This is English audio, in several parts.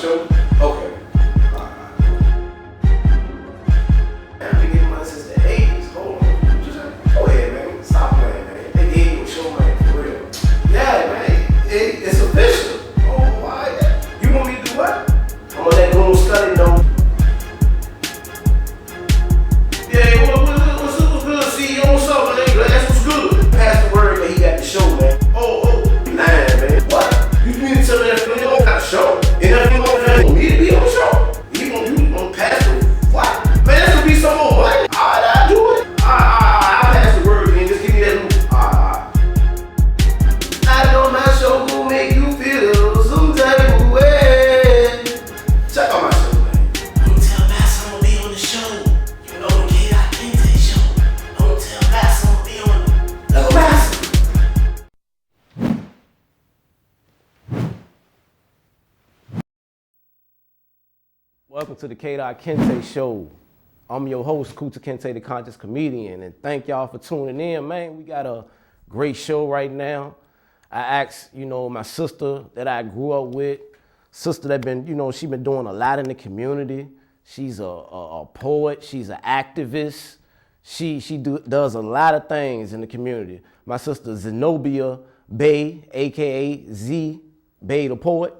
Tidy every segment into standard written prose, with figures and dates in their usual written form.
show? Okay. I've been getting money since the 80s. Hold on. Go ahead, man. Stop playing, man. They gave you a show, man, for real. Yeah, man. It's official. Oh, why? You want me to do what? I'm gonna let Goon Study know. Yeah, what's good, CEO? What's up, man? That's what's good. Pass the word that he got the show, man. Oh, you lying, man. What? You mean to tell me that you don't got a show? And nothing on me to be on the show? You gonna pass the what? Man, that's gonna be some more money. Alright, I'll do it. I'll pass the word, man. Just give me that loop. I know my show will make you feel some type of way. Check out my show, man. Don't tell Mass I'm gonna be on the show. You know the K.Kinte show. Don't tell Mass I'm gonna be on the Little Mass. Welcome to the K.Kinte show. I'm your host, K.Kinte, the conscious comedian, and thank y'all for tuning in, man. We got a great show right now. I asked, my sister that I grew up with, sister that been, she been doing a lot in the community. She's a poet, she's an activist. She does a lot of things in the community. My sister Zenobia Bay, AKA Z Bay the poet.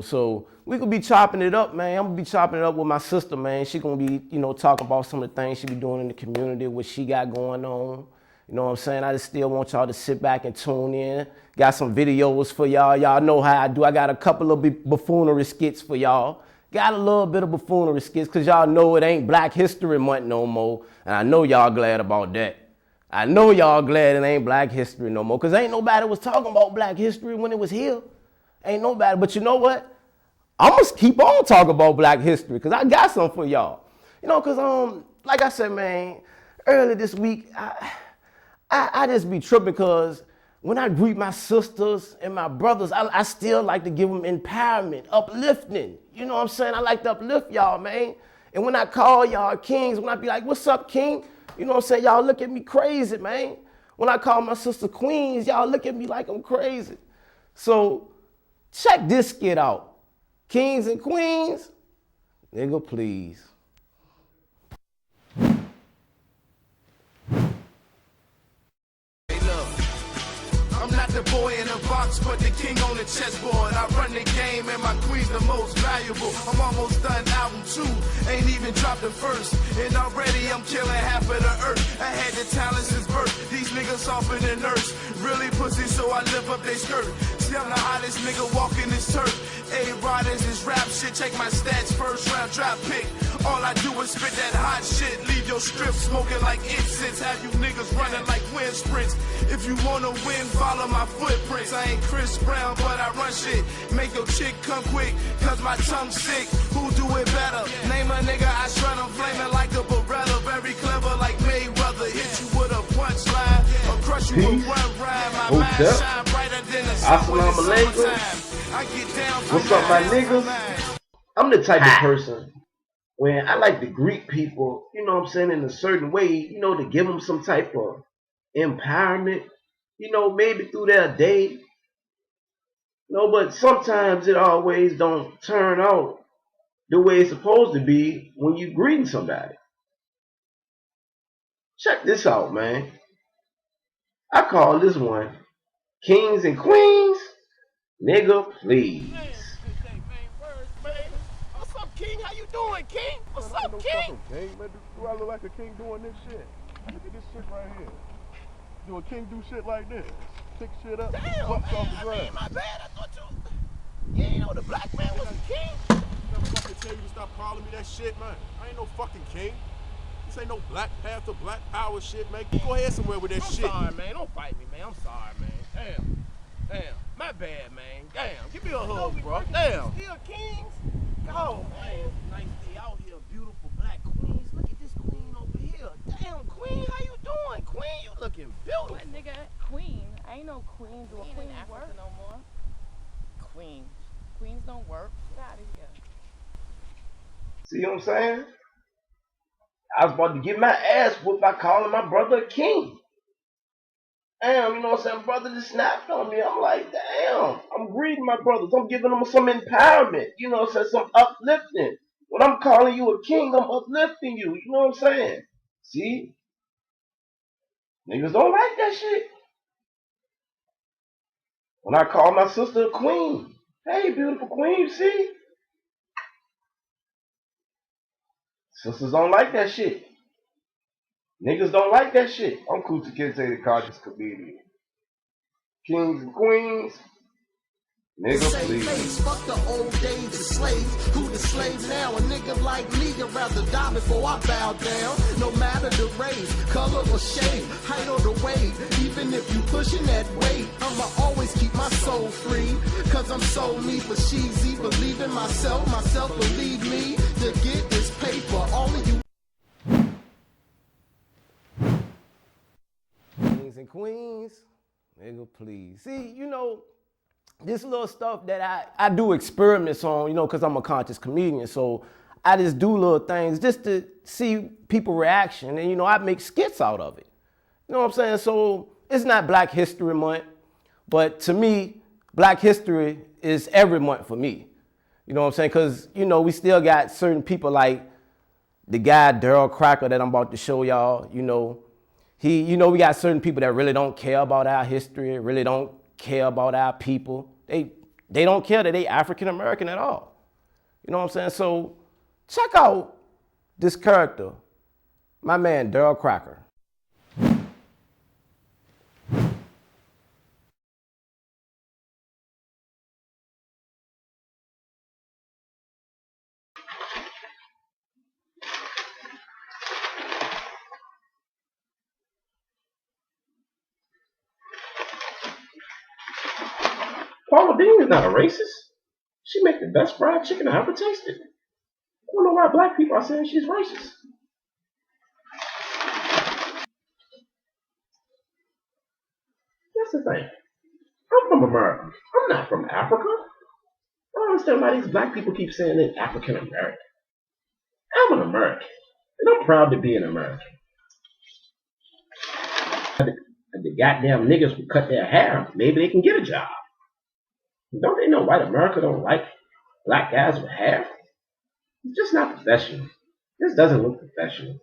So we could be chopping it up, man. I'm gonna be chopping it up with my sister, man. She gonna be, talking about some of the things she be doing in the community, what she got going on. You know what I'm saying? I just still want y'all to sit back and tune in. Got some videos for y'all. Y'all know how I do. I got a couple of buffoonery skits for y'all. Got a little bit of buffoonery skits, cause y'all know it ain't Black History Month no more. And I know y'all glad about that. I know y'all glad it ain't Black History no more, cause ain't nobody was talking about Black history when it was here. Ain't nobody, but you know what? I'm gonna keep on talking about Black history because I got something for y'all. Cause like I said, man, earlier this week, I just be tripping because when I greet my sisters and my brothers, I still like to give them empowerment, uplifting. You know what I'm saying? I like to uplift y'all, man. And when I call y'all kings, when I be like, what's up, king? You know what I'm saying? Y'all look at me crazy, man. When I call my sister queens, y'all look at me like I'm crazy. So check this skit out. Kings and queens, nigga, please. Hey, look, I'm not the boy in the box, but the king on the chessboard. I run the game and my queen's the most valuable. I'm almost done album 2, ain't even dropped the first. And already I'm killing half of the earth. I had the talent since birth. These niggas off in the nurse. Really pussy, so I lift up they skirt. See, I'm the hottest nigga walking this turf. A-Riders is rap shit. Check my stats, first round drop pick. All I do is spit that hot shit. Leave your strip smoking like incense. Have you niggas running like wind sprints. If you wanna win, follow my footprints. I ain't Chris Brown, but I run shit. Make your chick come quick, cause my tongue's sick. Who do it better? Name a nigga, I shred him flaming like a Beretta. Very clever like Mayweather. Hit you with a punchline, or crush you with one rhyme. My mind shine brighter than the sun when it's summertime. I get down. What's up, my niggas? I'm the type of person when I like to greet people, you know what I'm saying, in a certain way, to give them some type of empowerment, maybe through their day. But sometimes it always don't turn out the way it's supposed to be when you greeting somebody. Check this out, man. I call this one Kings and Queens, nigga, please. What's up, King? How you doing, King? What's up, King? Man, do I look like a king doing this shit? Look at this shit right here. Do a king do shit like this? Pick shit up, Damn, bumps off the man, ground. my bad. I thought you ain't know the black man was a king. I never fucking tell you to stop calling me that shit, man. I ain't no fucking king. This ain't no Black Panther, Black Power shit, man. You go ahead somewhere with that shit. I'm sorry, man. Don't fight me, man. I'm sorry, man. Damn. My bad, man. Damn. Give me a hug, bro. Damn. Still kings? Oh, man. Nice day out here. Beautiful black queens. Look at this queen over here. Damn, queen. How you doing? Queen, you looking beautiful. What, nigga? Queen. I ain't no queen. Do a queen work no more? Queen. Queens don't work. Get out of here. See what I'm saying? I was about to get my ass whooped by calling my brother a king. damn, you know what I'm saying? Brother just snapped on me. I'm like, damn, I'm greeting my brothers. I'm giving them some empowerment, you know what I'm saying? Some uplifting. When I'm calling you a king, I'm uplifting you. You know what I'm saying? See? Niggas don't like that shit. When I call my sister a queen, hey, beautiful queen, you see? Sisters don't like that shit. Niggas don't like that shit. I'm K.Kinte, the conscious comedian. Kings and queens, nigga, please. Fuck the old days of slaves. Who the slave now? A nigga like me, I'd rather die before I bow down. No matter the race, color or shade, height or the weight. Even if you pushing that weight, I'ma always keep my soul free. Cause I'm so me for cheesy. Believe in myself believe me. To get this paper, all of you. Kings and queens, nigga, please. See, you know, this little stuff that I do experiments on, you know, because I'm a conscious comedian. So I just do little things just to see people reaction. And, you know, I make skits out of it. You know what I'm saying? So it's not Black History Month, but to me, Black history is every month for me. You know what I'm saying? Because, you know, we still got certain people like the guy, Daryl Cracker, that I'm about to show y'all. You know, we got certain people that really don't care about our history, really don't care about our people. They don't care that they African American at all. You know what I'm saying? So check out this character, my man Daryl Cracker. Paula Deen is not a racist. She makes the best fried chicken I ever tasted. I don't know why black people are saying she's racist. That's the thing. I'm from America. I'm not from Africa. I don't understand why these black people keep saying they're African American. I'm an American, and I'm proud to be an American. If the goddamn niggas would cut their hair, maybe they can get a job. Don't they know white America don't like black guys with hair? It's just not professional. This doesn't look professional.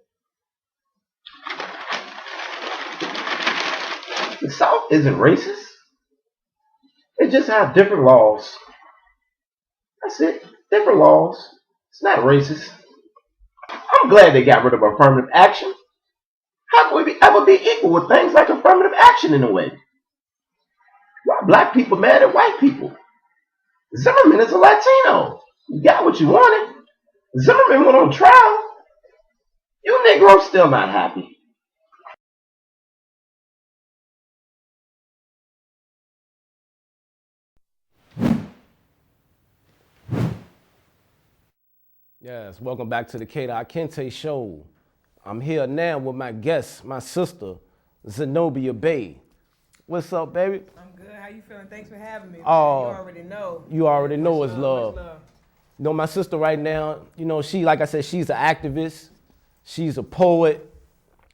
The South isn't racist. It just has different laws. That's it. Different laws. It's not racist. I'm glad they got rid of affirmative action. How can we ever be equal with things like affirmative action in a way? Why are black people mad at white people? Zimmerman is a Latino. You got what you wanted. Zimmerman went on trial. You Negroes still not happy. Yes, welcome back to the K.Kinte show. I'm here now with my guest, my sister, Zenobia Bay. What's up, baby? I'm good. How you feeling? Thanks for having me. Oh, you already know. You already know Much it's love. You know, my sister right now, you know, she, like I said, she's an activist. She's a poet.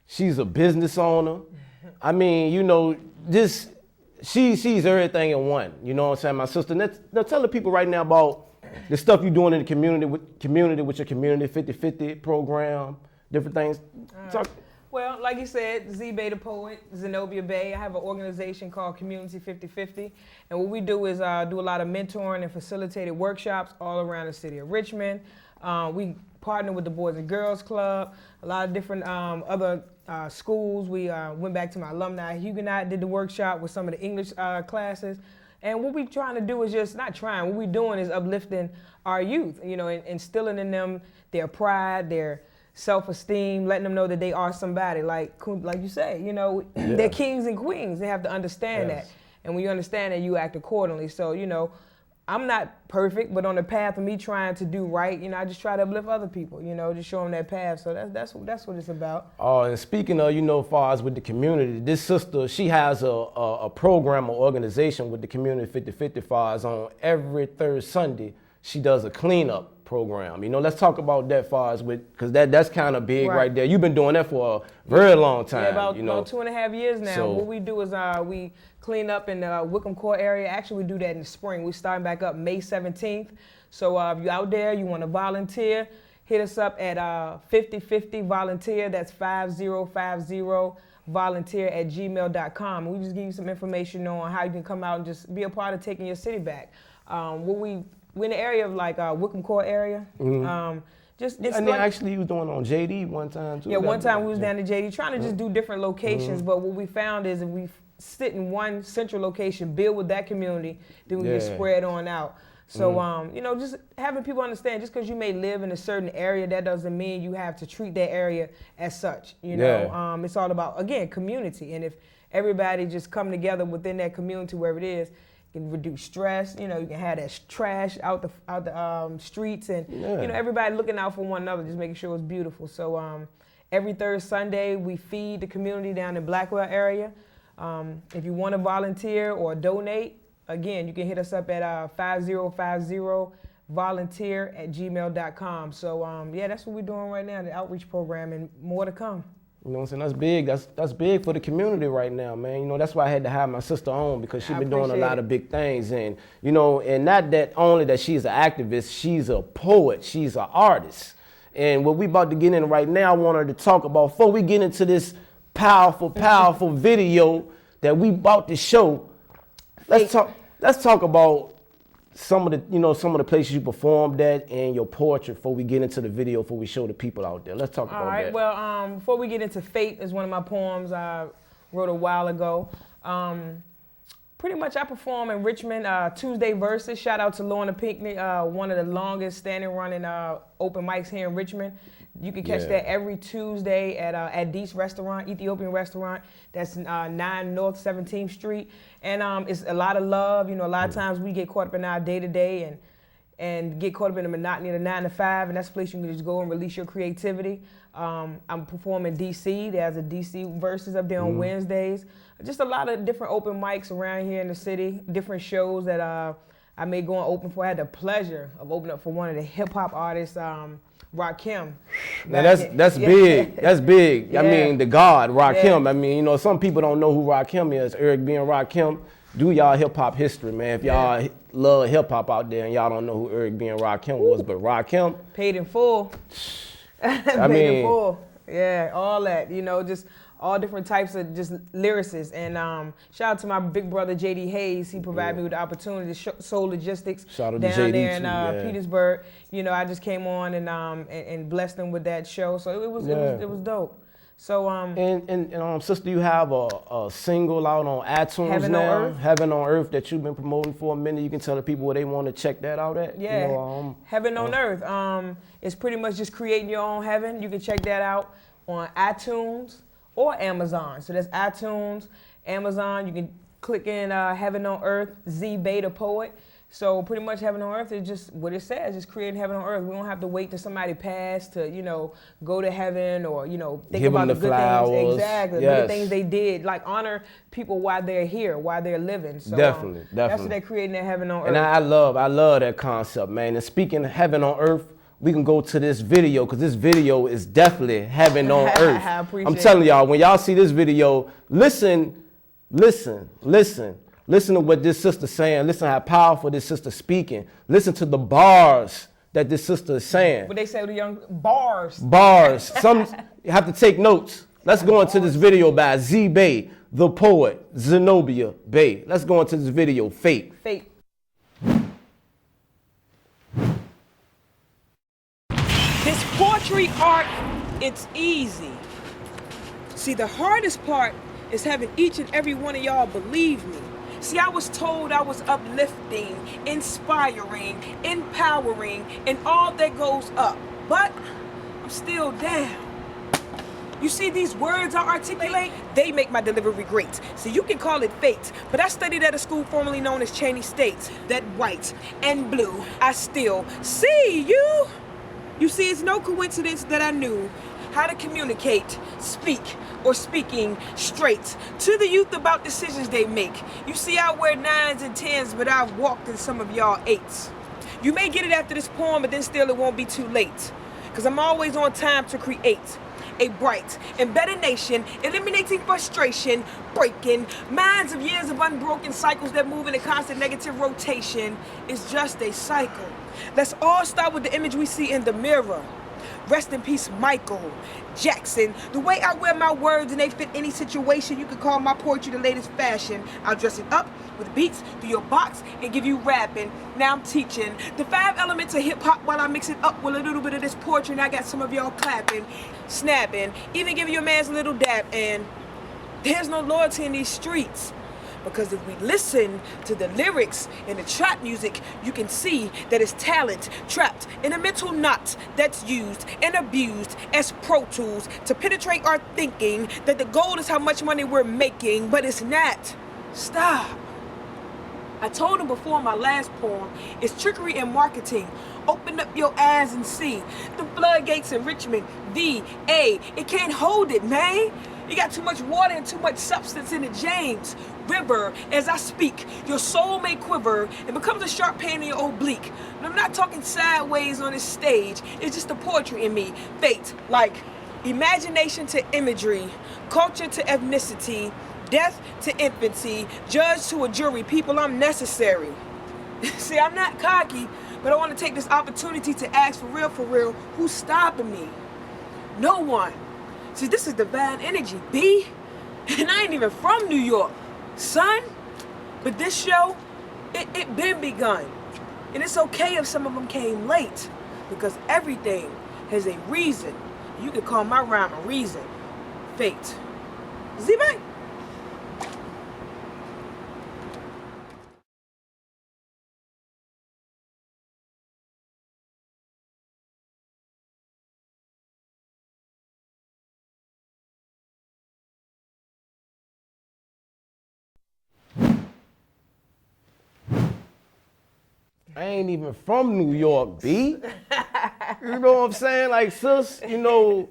She's a business owner. I mean, you know, she's everything in one. You know what I'm saying? My sister. Now tell the people right now about the stuff you're doing in the community with your community 50/50 program, different things. Talk. Well, like you said, Z Bay the poet, Zenobia Bay. I have an organization called Community 50/50, and what we do is do a lot of mentoring and facilitated workshops all around the city of Richmond. We partner with the Boys and Girls Club, a lot of different other schools. We went back to my alumni Huguenot, did the workshop with some of the English classes. And what we're trying to do is just, not trying, what we're doing is uplifting our youth, you know, and instilling in them their pride, their self-esteem, letting them know that they are somebody, like you say, you know, they're kings and queens. They have to understand that. And when you understand that, you act accordingly. So, you know, I'm not perfect, but on the path of me trying to do right, you know, I just try to uplift other people, you know, just show them that path. So that's what it's about. Oh, and speaking of, you know, as far as with the community, this sister, she has a program or organization with the community 50/50 far as on every third Sunday. She does a cleanup program. You know, let's talk about that far as with, because that's kind of big Right. right there. You've been doing that for a very long time. Yeah, about, you know, about 2.5 years now. So- What we do is we clean up in the Wickham Core area. Actually, we do that in the spring. We starting back up May 17th. So if you're out there, you want to volunteer, hit us up at 5050 volunteer. That's 5050 volunteer@gmail.com. We just give you some information on how you can come out and just be a part of taking your city back. We're in the area of like Wickham Core area. Just it's and then like- actually you was doing on JD one time too. yeah, one That- time we was down to JD trying to just do different locations, but what we found is if we sit in one central location, build with that community, then we can Yeah. spread on out. So, you know, just having people understand, just because you may live in a certain area, that doesn't mean you have to treat that area as such. You know, Yeah. it's all about, again, community. And if everybody just come together within that community, wherever it is, you can reduce stress. You know, you can have that trash out the streets, and Yeah. you know, everybody looking out for one another, just making sure it's beautiful. So every third Sunday, we feed the community down in Blackwell area. If you want to volunteer or donate, again, you can hit us up at 5050 volunteer@gmail.com. So yeah, that's what we're doing right now, the outreach program, and more to come. You know what I'm saying? That's big. That's big for the community right now, man. You know, that's why I had to have my sister on, because she's I been doing a appreciate lot it. of big things. And, you know, and not that only that she's an activist, she's a poet, she's an artist. And what we about to get in right now, I want her to talk about, before we get into this powerful video that we about to show, let's talk about some of the places you performed at and your portrait before we get into the video, before we show the people out there. Let's talk All about right. that. Well, before we get into Fate, is one of my poems I wrote a while ago. Pretty much, I perform in Richmond Tuesday Versus. Shout out to Lorna Pinckney, one of the longest standing running open mics here in Richmond. You can catch that every Tuesday at Dee's Restaurant, Ethiopian restaurant. That's 9 North 17th Street. And it's a lot of love. You know, a lot of times we get caught up in our day-to-day and get caught up in the monotony of the 9 to 5, and that's a place you can just go and release your creativity. I'm performing DC. There's a DC Versus up there on Wednesdays. Just a lot of different open mics around here in the city, different shows that I may go and open for. I had the pleasure of opening up for one of the hip-hop artists, Rakim. Now that's big. That's big. I Yeah. mean, the God, Rakim. Yeah. I mean, you know, some people don't know who Rakim is. Eric being Rakim. Do y'all hip hop history, man. If y'all love hip hop out there and y'all don't know who Eric being Rakim was, but Rakim, Paid in full. I Paid mean, in full. Yeah, all that. You know, just all different types of just lyricists. And shout out to my big brother JD Hayes. He provided me with the opportunity to Soul Logistics Shout out to down JD there in too, yeah. Petersburg. You know, I just came on and blessed them with that show. So it was dope. So and sister, you have a single out on iTunes Heaven on now, Earth. Heaven on Earth, that you've been promoting for a minute. You can tell the people where they want to check that out at. yeah, You know, Heaven on Earth. It's pretty much just creating your own heaven. You can check that out on iTunes or Amazon. So that's iTunes, Amazon. You can click in Heaven on Earth, Z Beta Poet. So pretty much Heaven on Earth is just what it says, just creating heaven on earth. We don't have to wait till somebody pass to, you know, go to heaven or, you know, think Give about them the the good flowers. things. Exactly. The Yes. good things they did. Like honor people while they're here, while they're living. So Definitely, That's definitely. what they're creating that heaven on earth. And I love that concept, man. And speaking of Heaven on Earth, we can go to this video, because this video is definitely Heaven on Earth. I appreciate I'm telling y'all, when y'all see this video, listen to what this sister's saying. Listen how powerful this sister's speaking. Listen to the bars that this sister is saying. What they say to the young bars. Bars. Some you have to take notes. Let's go into this video by Z Bay, the poet, Zenobia Bay. Let's go into this video, Fate. Fate. This poetry art, it's easy. See, the hardest part is having each and every one of y'all believe me. See, I was told I was uplifting, inspiring, empowering, and all that goes up. But I'm still down. You see these words I articulate? They make my delivery great. See, you can call it fate, but I studied at a school formerly known as Cheney State. That white and blue, I still see you. You see, it's no coincidence that I knew how to communicate, speak, or speaking straight to the youth about decisions they make. You see, I wear 9s and 10s, but I've walked in some of y'all 8s. You may get it after this poem, but then still it won't be too late. Cause I'm always on time to create a bright and better nation, eliminating frustration, breaking minds of years of unbroken cycles that move in a constant negative rotation. It's just a cycle. Let's all start with the image we see in the mirror. Rest in peace, Michael Jackson. The way I wear my words and they fit any situation, you could call my poetry the latest fashion. I'll dress it up with beats through your box and give you rapping. Now I'm teaching the 5 elements of hip hop while I mix it up with a little bit of this poetry, and I got some of y'all clapping, snapping, even giving your man's a little dap. And there's no loyalty in these streets. Because if we listen to the lyrics and the trap music, you can see that it's talent trapped in a mental knot that's used and abused as pro tools to penetrate our thinking that the goal is how much money we're making, but it's not. Stop. I told him before in my last poem, it's trickery and marketing. Open up your eyes and see the floodgates in Richmond, VA. It can't hold it, man. You got too much water and too much substance in the James River. As I speak, your soul may quiver and becomes a sharp pain in your oblique. But I'm not talking sideways on this stage. It's just the poetry in me. Fate, like imagination to imagery, culture to ethnicity, death to infancy, judge to a jury. People, I'm necessary. See, I'm not cocky, but I want to take this opportunity to ask for real, who's stopping me? No one. See, this is divine energy, B. And I ain't even from New York, son. But this show, it been begun. And it's okay if some of them came late, because everything has a reason. You can call my rhyme a reason. Fate. Z-Bang. I ain't even from New York, B. You know what I'm saying? Like, sis, you know,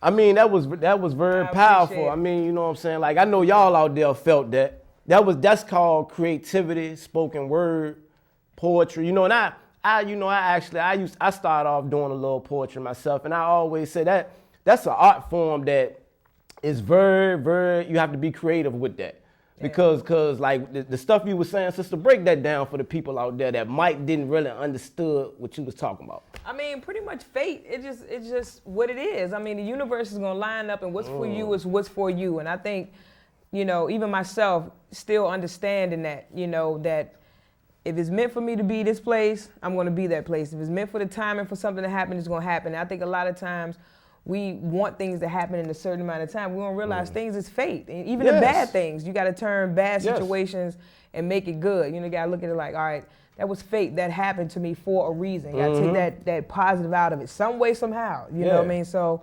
I mean, that was very powerful. I mean, you know what I'm saying? Like, I know y'all out there felt that. That's called creativity, spoken word, poetry. You know, and I started off doing a little poetry myself, and I always say that's an art form that is very, you have to be creative with that. Because like the stuff you were saying, sister, break that down for the people out there that didn't really understood what you was talking about. I mean, pretty much fate, it's just what it is. I mean, the universe is gonna line up, and what's for you is what's for you. And I think, you know, even myself still understanding that, you know, that if it's meant for me to be this place, I'm gonna be that place. If it's meant for the timing for something to happen, it's gonna happen. And I think a lot of times we want things to happen in a certain amount of time. We don't realize things is fate. And even the bad things, you gotta turn bad situations and make it good. You know, you gotta look at it like, all right, that was fate. That happened to me for a reason. You gotta take that positive out of it, some way, somehow. You know what I mean? So,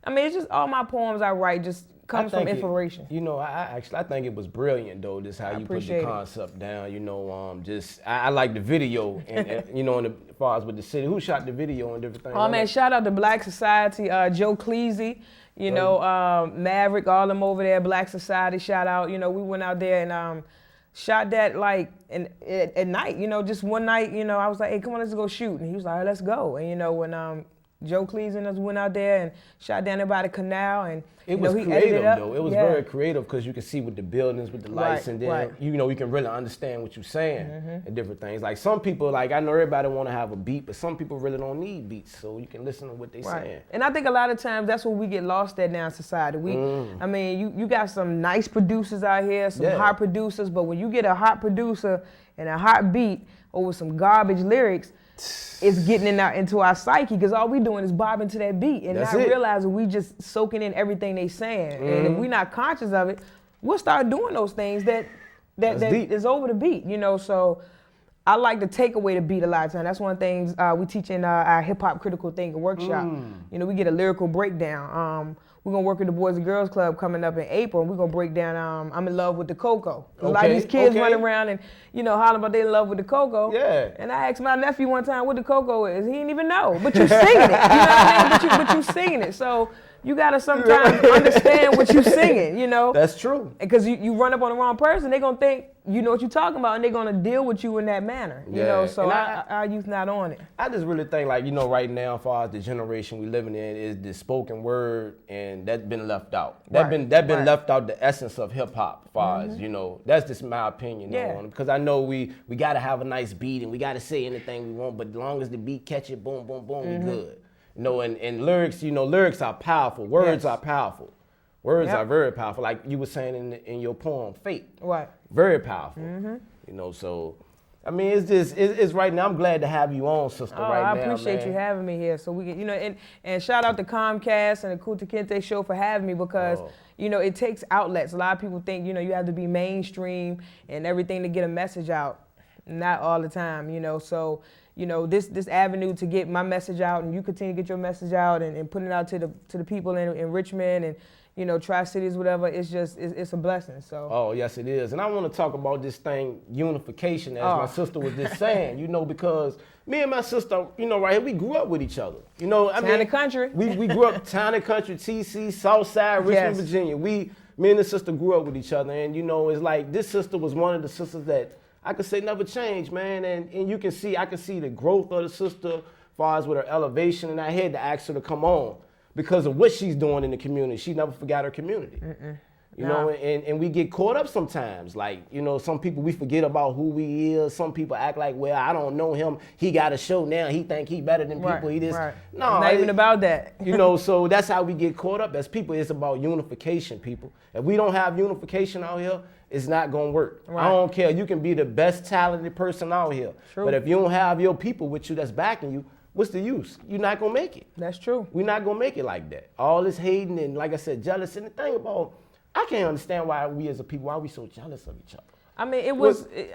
I mean, it's just all my poems I write just comes from inspiration. You know, I think it was brilliant though, just how you put the concept down. You know, I like the video and you know, as far as with the city, who shot the video and different things. Oh man, shout out to Black Society, Joe Cleasy, you know, Maverick, all them over there, Black Society, shout out. You know, we went out there and shot that like at night, you know, just one night, you know, I was like, hey, come on, let's go shoot. And he was like, all right, let's go. And you know, when Joe Cleasy and us went out there and shot down there by the canal, and it was creative though. It was very creative because you could see with the buildings, with the lights, and then you know you can really understand what you're saying and different things. Like some people, like I know everybody want to have a beat, but some people really don't need beats, so you can listen to what they saying. And I think a lot of times that's where we get lost at now in society. I mean, you got some nice producers out here, some hot producers, but when you get a hot producer and a hot beat over some garbage lyrics, it's getting into our psyche, because all we doing is bobbing to that beat and not realizing we just soaking in everything they saying. And if we're not conscious of it, we'll start doing those things that is over the beat, you know. So I like to take away the beat a lot of times. That's one of the things we teach in our hip hop critical thinking workshop. You know, we get a lyrical breakdown. We're gonna work with the Boys and Girls Club coming up in April, and we're gonna break down I'm in love with the Coco. A lot of these kids running around and, you know, hollering about they in love with the Coco. Yeah. And I asked my nephew one time what the Coco is. He didn't even know, but you singing it. You know what I mean? But you singing it. So you gotta sometimes understand what you singing, you know? That's true. Because you run up on the wrong person, they gonna think you know what you're talking about, and they're gonna deal with you in that manner. You Yeah. know, so And our youth not on it. I just really think, like, you know, right now, as far as the generation we living in, is the spoken word, and that's been left out. That been left out, the essence of hip hop. As far as, you know, that's just my opinion Yeah. on it. Because I know we got to have a nice beat, and we got to say anything we want, but as long as the beat catch it, boom, boom, boom, we good. You know, and lyrics, you know, lyrics are powerful. Words are powerful. Words are very powerful. Like you were saying in your poem, Fate. Right. Very powerful. You know, so I mean, it's just it's right now. I'm glad to have you on, sister. Right now, I appreciate you having me here. So we can, you know, and shout out to Comcast and the K.Kinte show for having me because you know it takes outlets. A lot of people think, you know, you have to be mainstream and everything to get a message out. Not all the time, you know. So you know, this avenue to get my message out, and you continue to get your message out and putting it out to the people in Richmond and, you know, Tri-Cities, whatever, it's a blessing, so. Oh, yes, it is. And I want to talk about this thing, unification, as my sister was just saying, you know, because me and my sister, you know, right here, we grew up with each other. You know, I mean. Town and country. We grew up town and country, TC, Southside, Richmond, Virginia. Me and the sister grew up with each other. And, you know, it's like this sister was one of the sisters that I could say never changed, man. And you can see, I can see the growth of the sister as far as with her elevation. And I had to ask her to come on, because of what she's doing in the community. She never forgot her community. You know, and we get caught up sometimes. Like, you know, some people, we forget about who we is. Some people act like, well, I don't know him. He got a show now. He think he better than people. He this. No, not even about that. You know, so that's how we get caught up as people. It's about unification, people. If we don't have unification out here, it's not gonna work. I don't care. You can be the best talented person out here. But if you don't have your people with you that's backing you, what's the use? You're not gonna make it. That's true. We're not gonna make it like that. All this hating and, like I said, jealous. And the thing about, I can't understand why we as a people, why we so jealous of each other. I mean,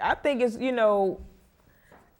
I think it's, you know,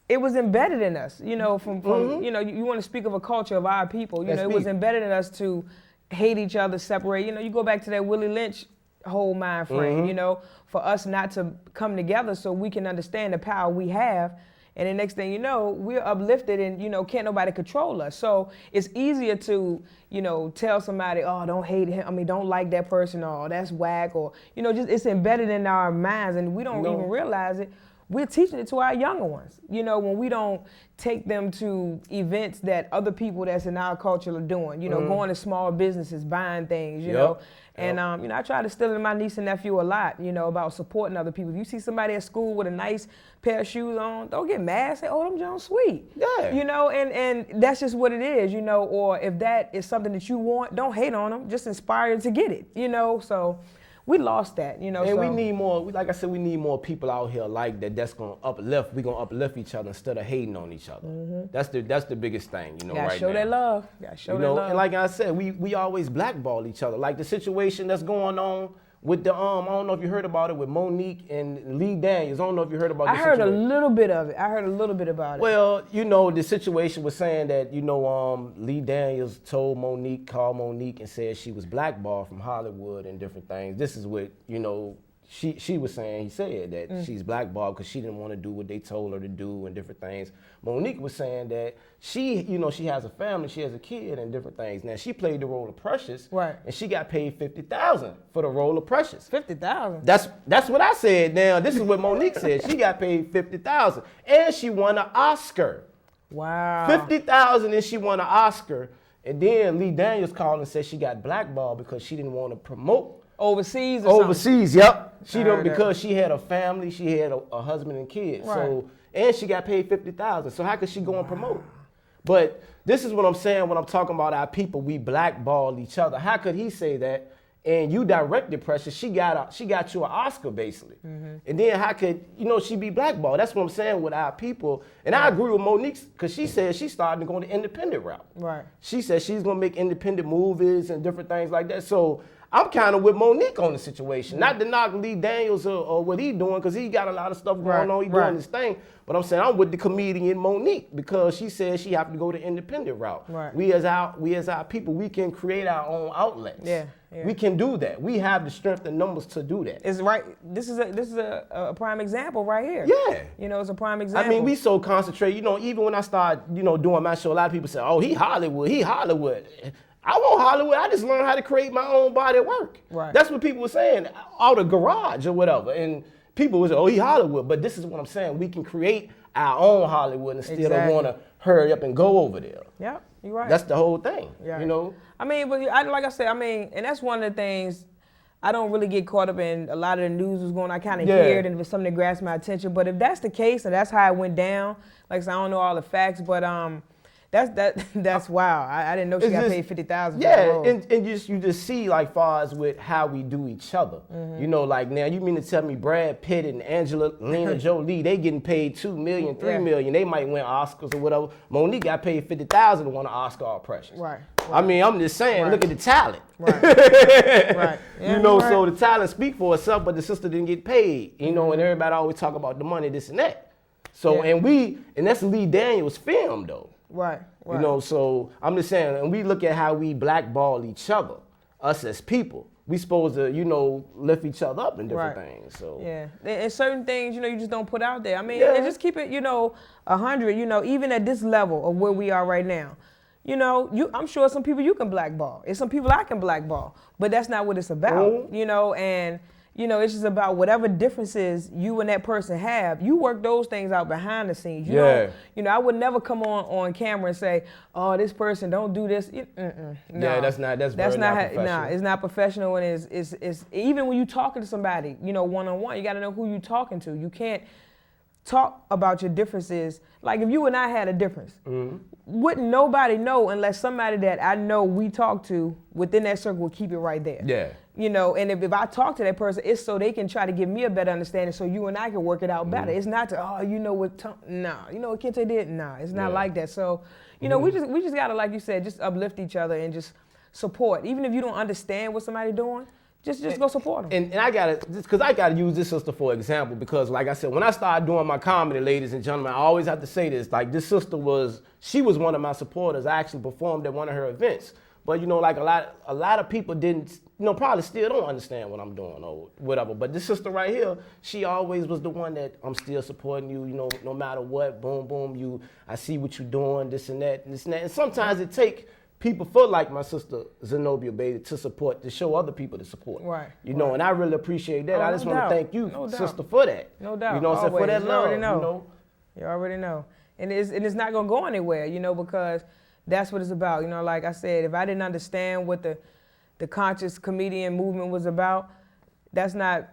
it was embedded in us, you know, from you know, you want to speak of a culture of our people, you know, it was embedded in us to hate each other, separate. You know, you go back to that Willie Lynch whole mind frame, you know, for us not to come together so we can understand the power we have. And the next thing you know, we're uplifted and, you know, can't nobody control us. So it's easier to, you know, tell somebody, oh, don't hate him. I mean, don't like that person, or that's whack, or, you know, just it's embedded in our minds and we don't even realize it. We're teaching it to our younger ones. You know, when we don't take them to events that other people that's in our culture are doing, you know, going to small businesses, buying things, you know. And, you know, I try to instill in my niece and nephew a lot, you know, about supporting other people. If you see somebody at school with a nice pair of shoes on, don't get mad. Say, oh, them Jones sweet. Yeah. You know, and that's just what it is, you know. Or if that is something that you want, don't hate on them. Just inspire them to get it, you know. So we lost that, you know. And we need more, like I said, we need more people out here like that that's gonna uplift. We're gonna uplift each other instead of hating on each other. That's the biggest thing, you know, Gotta right show now. that love. Gotta show that love. And like I said, we always blackball each other. Like the situation that's going on with the I don't know if you heard about it with Monique and Lee Daniels. I don't know if you heard about this I heard situation. a little bit of it. I heard a little bit about it. Well, you know, the situation was saying that, you know, Lee Daniels told Monique, called Monique and said she was blackballed from Hollywood and different things. This is what, you know, she was saying. He said that she's blackballed because she didn't want to do what they told her to do and different things. Monique was saying that she, you know, she has a family, she has a kid and different things. Now, she played the role of Precious. Right. And she got paid $50,000 for the role of Precious. $50,000. That's what I said. Now, this is what Monique said. She got paid $50,000 and she won an Oscar. Wow. $50,000 and she won an Oscar. And then Lee Daniels called and said she got blackballed because she didn't want to promote Overseas or overseas. Yep. She I done heard because she had a family, she had a husband and kids. Right. So and she got paid $50,000. So how could she go and promote? But this is what I'm saying when I'm talking about our people. We blackball each other. How could he say that? And you directed Precious. She got you an Oscar basically. And then how could, you know, she be blackballed? That's what I'm saying with our people. And I agree with Monique because she said she's starting to go the independent route. Right. She said she's gonna make independent movies and different things like that. So I'm kind of with Monique on the situation. Not to knock Lee Daniels or what he doing, because he got a lot of stuff going on. He doing his thing. But I'm saying I'm with the comedian Monique because she says she have to go the independent route. Right. We as our people, we can create our own outlets. Yeah. We can do that. We have the strength and numbers to do that. It's right. This is a prime example right here. Yeah. You know, it's a prime example. I mean, we so concentrate. You know, even when I start, you know, doing my show, a lot of people say, "Oh, he Hollywood. He Hollywood." I want Hollywood. I just learned how to create my own body of work. Right. That's what people were saying, out of garage or whatever. And people would say, oh, he Hollywood. But this is what I'm saying. We can create our own Hollywood instead of want to hurry up and go over there. Yeah, you're right. That's the whole thing, Yeah. you know? I mean, but like I said, I mean, and that's one of the things I don't really get caught up in. A lot of the news was going, I kind of hear it, and if it's something that grabs my attention. But if that's the case, and that's how it went down, like I said, I don't know all the facts, but that's wow. I didn't know she got paid $50,000. Yeah, and you just see like far as with how we do each other. You know, like now you mean to tell me Brad Pitt and Angelina Jolie, they getting paid $2 million, $3 million. They might win Oscars or whatever. Monique got paid $50,000 to win an Oscar or Precious. Right. I mean, I'm just saying, look at the talent. Right. Right. Yeah, you know, so the talent speak for itself, but the sister didn't get paid. You know, and everybody always talk about the money, this and that. So and that's Lee Daniels' film though. Right. You know, so I'm just saying, and we look at how we blackball each other, us as people. We supposed to, you know, lift each other up in different things. So yeah, and certain things, you know, you just don't put out there. I mean, and just keep it, you know, 100. You know, even at this level of where we are right now, you know, I'm sure some people you can blackball. It's some people I can blackball, but that's not what it's about. You know, and you know, it's just about whatever differences you and that person have. You work those things out behind the scenes. You know, I would never come on camera and say, "Oh, this person don't do this." No. Yeah, that's not professional. Nah, it's not professional, and it's even when you talking to somebody, you know, one on one, you got to know who you talking to. You can't talk about your differences. Like if you and I had a difference, wouldn't nobody know unless somebody that I know we talk to within that circle would keep it right there. Yeah. You know, and if I talk to that person, it's so they can try to give me a better understanding so you and I can work it out better. It's not to, oh, you know what, you know what Kinte did? Nah, it's not like that. So, you know, we just gotta, like you said, just uplift each other and just support. Even if you don't understand what somebody's doing, just go support them. And I gotta use this sister for example because like I said, when I started doing my comedy, ladies and gentlemen, I always have to say this, like this sister she was one of my supporters. I actually performed at one of her events. But you know, like a lot of people didn't, you know, probably still don't understand what I'm doing or whatever. But this sister right here, she always was the one that I'm still supporting you, you know, no matter what, boom, boom, I see what you're doing, this and that, and this and that. And sometimes it take people feel like my sister Zenobia Baby to support, to show other people to support. Right. You know, and I really appreciate that. I just want to thank you, sister, for that. No doubt. You know what I'm saying? For that love, you know. You know. You already know. And it's not gonna go anywhere, you know, because that's what it's about. You know, like I said, if I didn't understand what the conscious comedian movement was about, that's not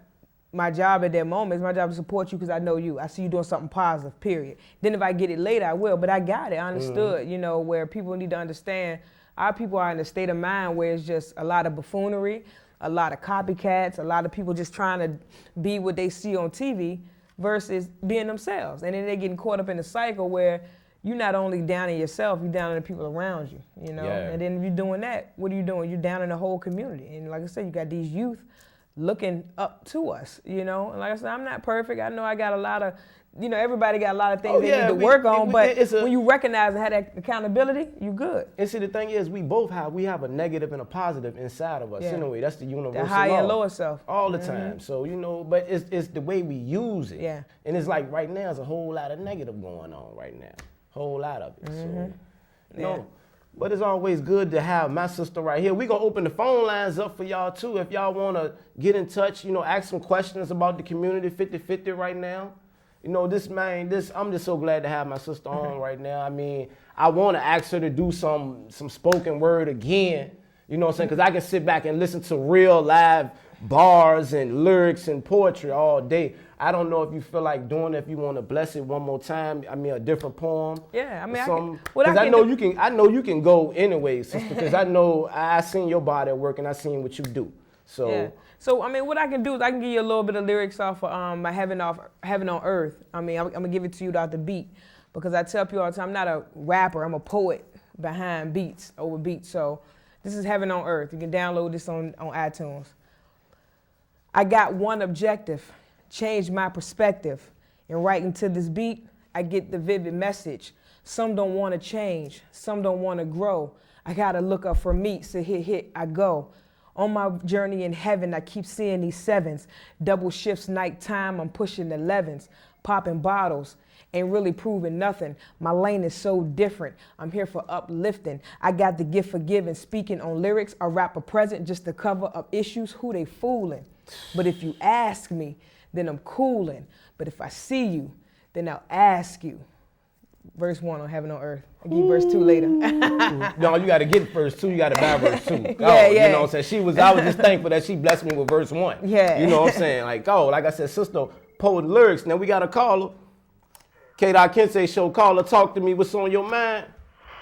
my job at that moment. It's my job to support you because I know you. I see you doing something positive, period. Then if I get it later, I will. But I got it. I understood, you know, where people need to understand our people are in a state of mind where it's just a lot of buffoonery, a lot of copycats, a lot of people just trying to be what they see on TV versus being themselves. And then they're getting caught up in a cycle where you're not only down in yourself, you're down in the people around you, you know? Yeah. And then if you're doing that, what are you doing? You're down in the whole community. And like I said, you got these youth looking up to us, you know? And like I said, I'm not perfect. I know I got a lot of, you know, everybody got a lot of things they need to work on, but when you recognize and have that accountability, you good. And see, the thing is, we have a negative and a positive inside of us. Anyway, that's the universal The higher law. and lower self. All the time. So, you know, but it's the way we use it. Yeah. And it's like right now, there's a whole lot of negative going on right now. Whole lot of it. So, no. But it's always good to have my sister right here. We're going to open the phone lines up for y'all, too. If y'all want to get in touch, you know, ask some questions about the community 50-50 right now. You know, I'm just so glad to have my sister on right now. I mean, I want to ask her to do some spoken word again. You know what I'm saying? Because I can sit back and listen to real live bars and lyrics and poetry all day. I don't know if you feel like doing it, if you want to bless it one more time. I mean, a different poem. Yeah, I mean, I know you can go anyway, sister, because I know I seen your body at work and I seen what you do. So. Yeah. So, I mean, what I can do is I can give you a little bit of lyrics off of my Heaven on Earth. I mean, I'm going to give it to you without the beat because I tell people all the time, I'm not a rapper. I'm a poet behind beats, over beats. So this is Heaven on Earth. You can download this on iTunes. I got one objective, change my perspective. And writing to this beat, I get the vivid message. Some don't want to change. Some don't want to grow. I got to look up for meat, so hit, I go. On my journey in heaven, I keep seeing these sevens. Double shifts, nighttime, I'm pushing 11s. Popping bottles, ain't really proving nothing. My lane is so different. I'm here for uplifting. I got the gift for giving. Speaking on lyrics, I rap a present just to cover up issues. Who they fooling? But if you ask me, then I'm coolin'. But if I see you, then I'll ask you. Verse 1 on Heaven on Earth. I'll give you verse 2 later. No, you got to get verse 2. You got to buy verse 2. Yeah. You know what I'm saying? I was just thankful that she blessed me with verse 1. Yeah. You know what I'm saying? Like I said, sister, poet lyrics. Now we got to call her. K.Kinte show, call her, talk to me. What's on your mind?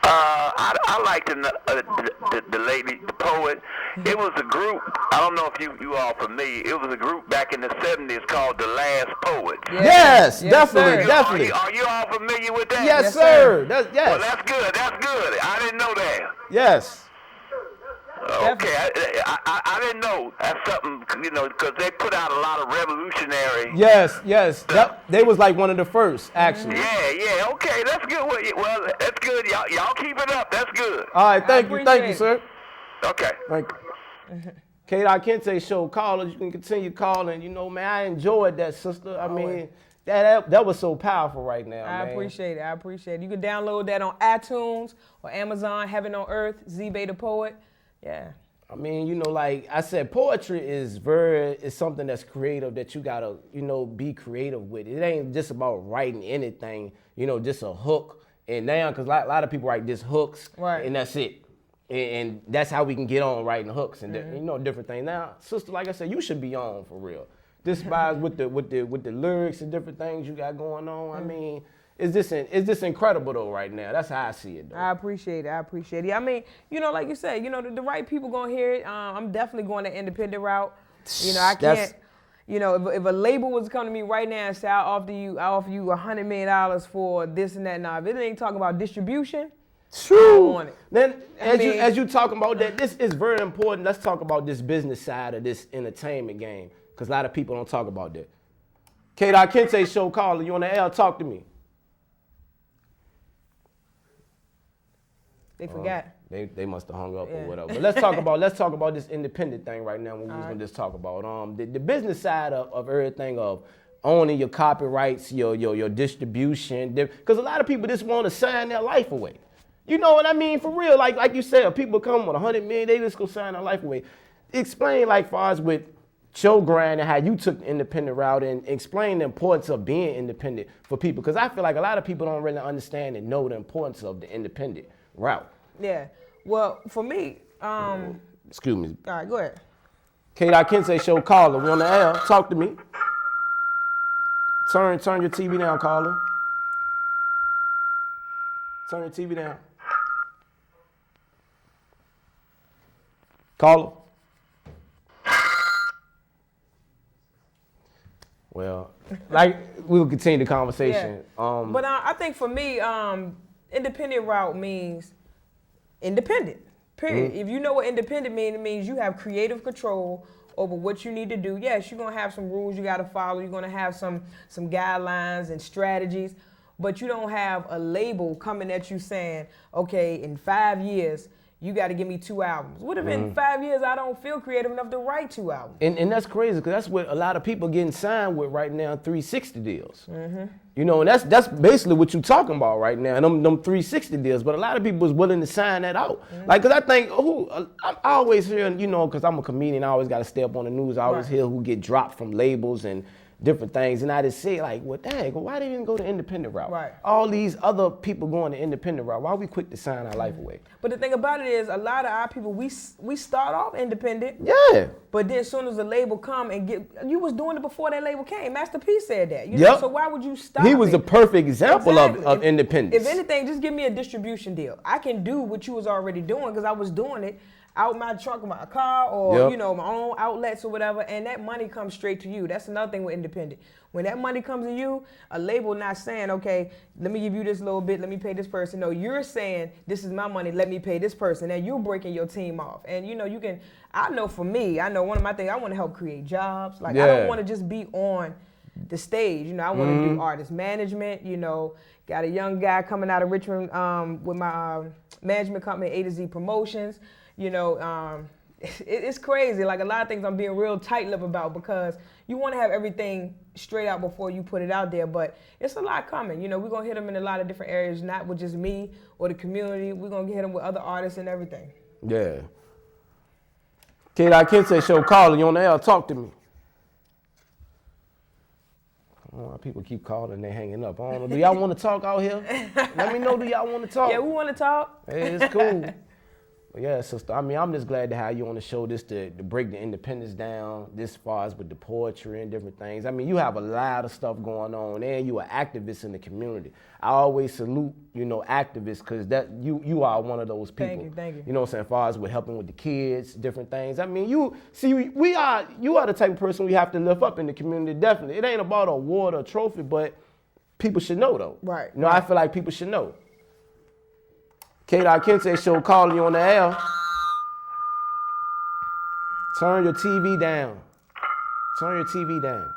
I like the lady, the poet. It was a group. I don't know if you all familiar. It was a group back in the 70s called The Last Poet. Yeah. Yes, definitely, sir. definitely. Are you all familiar with that? Yes, sir. Yes. Well, that's good. That's good. I didn't know that. Yes. Okay, I didn't know. That's something, because they put out a lot of revolutionary. Yes. Yep. They was like one of the first, actually. Yeah. Okay, that's good. Well, that's good. Y'all keep it up. That's good. All right, thank you, appreciate it. sir. Okay. Thank you. K.Kinte show, callers, you can continue calling. You know, man, I enjoyed that, sister. I mean, that was so powerful right now, man. I appreciate it. You can download that on iTunes or Amazon, Heaven on Earth, Z-Bay the Poet. Yeah. I mean, like I said, poetry is something that's creative that you gotta, be creative with. It ain't just about writing anything, just a hook. And now, because a lot of people write just hooks, right, and that's it. And that's how we can get on writing hooks and different things. Now, sister, like I said, you should be on for real. This vibes with the lyrics and different things you got going on. I mean, it's just incredible though right now. That's how I see it though. I appreciate it. I mean, like you said, the right people gonna hear it. I'm definitely going the independent route. I can't. If a label was to come to me right now and say I offer you $100 million for this and that, now if it ain't talking about distribution, true. I don't want it. Then as you talking about that, this is very important. Let's talk about this business side of this entertainment game, because a lot of people don't talk about that. K.Kinte show, caller, you on the air? Talk to me. They forgot. They must have hung up or whatever. But let's talk about this independent thing right now. When we was gonna just talk about the business side of everything, of owning your copyrights, your distribution. Because a lot of people just want to sign their life away. You know what I mean? For real, like you said, people come with $100 million, they just go sign their life away. Explain, like, far as with your grind and how you took the independent route, and explain the importance of being independent for people. Because I feel like a lot of people don't really understand and know the importance of the independent route. Yeah. Well, for me, excuse me. All right, go ahead. K.Kinte show, caller. We on the air. Talk to me. Turn your TV down, caller. Turn your TV down. Caller. Well, like, we will continue the conversation. Yeah. But I think for me, independent route means independent, period. If you know what independent means, it means you have creative control over what you need to do. Yes, you're going to have some rules you got to follow. You're going to have some guidelines and strategies, but you don't have a label coming at you saying, okay, in 5 years, you got to give me 2 albums. What if in 5 years I don't feel creative enough to write 2 albums? And that's crazy, because that's what a lot of people getting signed with right now, 360 deals. And that's basically what you're talking about right now, them 360 deals. But a lot of people is willing to sign that out. Like, because I think, I always hear, because I'm a comedian, I always got to stay up on the news. I always hear who get dropped from labels and different things. And I just say, like, well, dang, why they didn't go the independent route? Right. All these other people going the independent route. Why are we quick to sign our life away? But the thing about it is, a lot of our people, we start off independent. Yeah. But then as soon as the label come and you was doing it before that label came. Master P said that. So why would you stop? He was it? the perfect example of independence. If anything, just give me a distribution deal. I can do what you was already doing, because I was doing it out my trunk of my car, or my own outlets or whatever, and that money comes straight to you. That's another thing with independent. When that money comes to you, a label not saying, okay, let me give you this little bit, let me pay this person. No, you're saying, this is my money, let me pay this person. And you're breaking your team off. And you can, I know for me, one of my things, I want to help create jobs. Like, I don't want to just be on the stage. I want to do artist management. Got a young guy coming out of Richmond with my management company, A to Z Promotions. it's crazy. Like a lot of things I'm being real tight-lipped about because you want to have everything straight out before you put it out there, but it's a lot coming. You know, we're going to hit them in a lot of different areas, not with just me or the community. We're going to hit them with other artists and everything. Yeah. K.Kinte show calling you on the air. Talk to me. I don't know why people keep calling and they hanging up. I don't know. Do y'all want to talk out here? Let me know. Do y'all want to talk? Yeah, we want to talk. Hey, it's cool. But yeah, sister, I mean, I'm just glad to have you on the show, just to break the independence down, this far as with the poetry and different things. I mean, you have a lot of stuff going on, and you are activist in the community. I always salute, you know, activists, because that you are one of those people. Thank you. You know what I'm saying, as far as with helping with the kids, different things. I mean, you are the type of person we have to lift up in the community, definitely. It ain't about a award or a trophy, but people should know, though. Right. You know, I feel like people should know. K.Kinte show calling you on the air. Turn your TV down. Turn your TV down.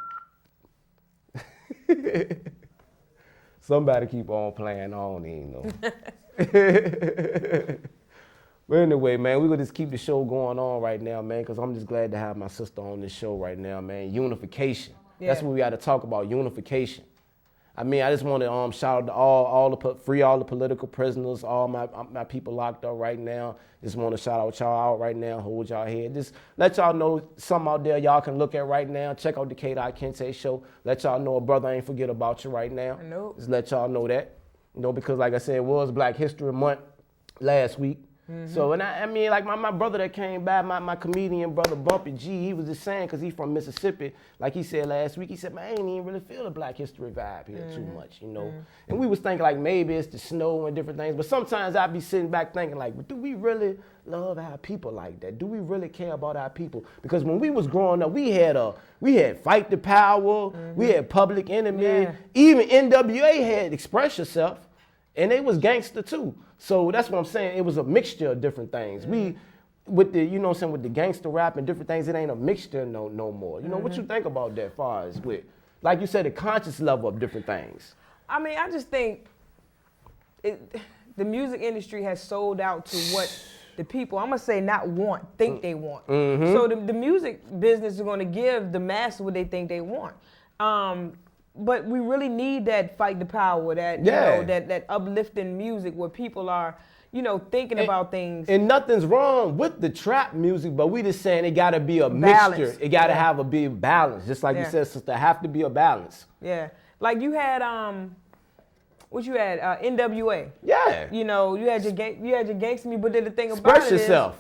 Somebody keep on playing on, you know. But anyway, man, we're going to just keep the show going on right now, man, because I'm just glad to have my sister on this show right now, man. Unification. Yeah. That's what we got to talk about, unification. I mean, I just want to shout out to all the free all the political prisoners, all my people locked up right now. Just want to shout out y'all out right now, hold y'all head. Just let y'all know something out there y'all can look at right now. Check out the K.Kinte show. Let y'all know a brother ain't forget about you right now. Nope. Just let y'all know that. You know, because like I said, it was Black History Month last week. So, and I mean, like my brother that came by, my comedian brother Bumpy G, he was just saying, because he's from Mississippi, like he said last week, he said, man, I ain't even really feel the Black History vibe here too much, you know. And we was thinking like maybe it's the snow and different things, but sometimes I'd be sitting back thinking like, do we really love our people like that? Do we really care about our people? Because when we was growing up, we had Fight the Power, we had Public Enemy, Yeah. even NWA had Express Yourself. And they was gangster too. So that's what I'm saying. It was a mixture of different things. We, with the, you know what I'm saying, with the gangster rap and different things, it ain't a mixture no more. You know, what you think about that far as with, like you said, the conscious level of different things? I mean, I just think the music industry has sold out to what the people, I'm going to say not want, think they want. So the music business is going to give the masses what they think they want. But we really need that Fight the Power, that, you know, that uplifting music where people are, you know, thinking about things. And nothing's wrong with the trap music, but we just saying it got to be a Balance. mixture. It got to have a big balance. Just like you said, sister, have to be a balance. Yeah. Like you had, what you had, NWA. Yeah. You know, you had your gangster music, but then the thing about Express it is, yourself.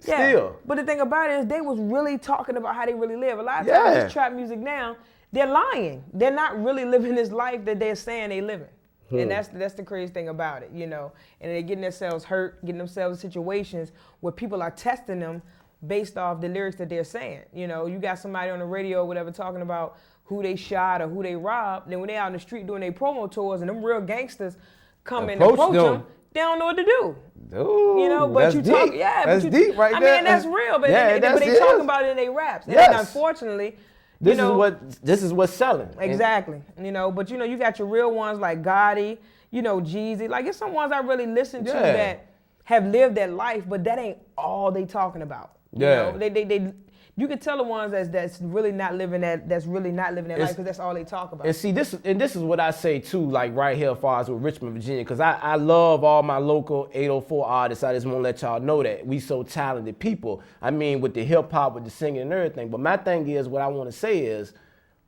yeah, Still. but the thing about it is they was really talking about how they really live. A lot of times this trap music now, they're lying. They're not really living this life that they're saying they living. And that's the crazy thing about it, you know. And they're getting themselves hurt, getting themselves in situations where people are testing them based off the lyrics that they're saying. You know, you got somebody on the radio or whatever talking about who they shot or who they robbed. Then when they out in the street doing their promo tours and them real gangsters come and approach them, they don't know what to do. Ooh, you know, but you deep. talk, yeah. That's but deep right there. I mean, that's real, but, yeah, but they talk about it in their raps. And then unfortunately, this is what's selling. Exactly. You know, but you know, you got your real ones like Gotti, you know, Jeezy. Like it's some ones I really listen to that have lived that life, but that ain't all they talking about. You know? They you can tell the ones that's really not living that life because that's all they talk about. And see, this is what I say too, like right here as far as with Richmond, Virginia, because I love all my local 804 artists. I just want to let y'all know that we so talented people. I mean, with the hip hop, with the singing and everything. But my thing is, what I want to say is,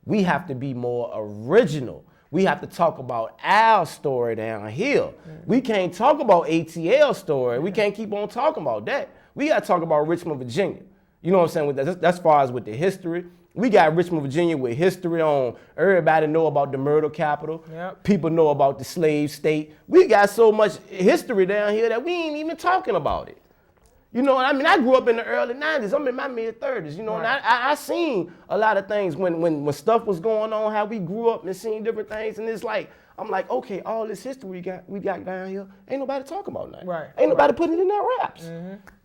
we have to be more original. We have to talk about our story down here. We can't talk about ATL's story. We can't keep on talking about that. We got to talk about Richmond, Virginia. You know what I'm saying? With that, that's far as with the history. We got Richmond, Virginia with history on. Everybody know about the murder capital. Yep. People know about the slave state. We got so much history down here that we ain't even talking about it. You know, I mean, I grew up in the early 90s. I'm in my mid-30s, you know, and I seen a lot of things when stuff was going on, how we grew up and seen different things, and it's like, I'm like, okay, all this history we got down here, ain't nobody talking about nothing. Right. Ain't nobody putting it in their raps.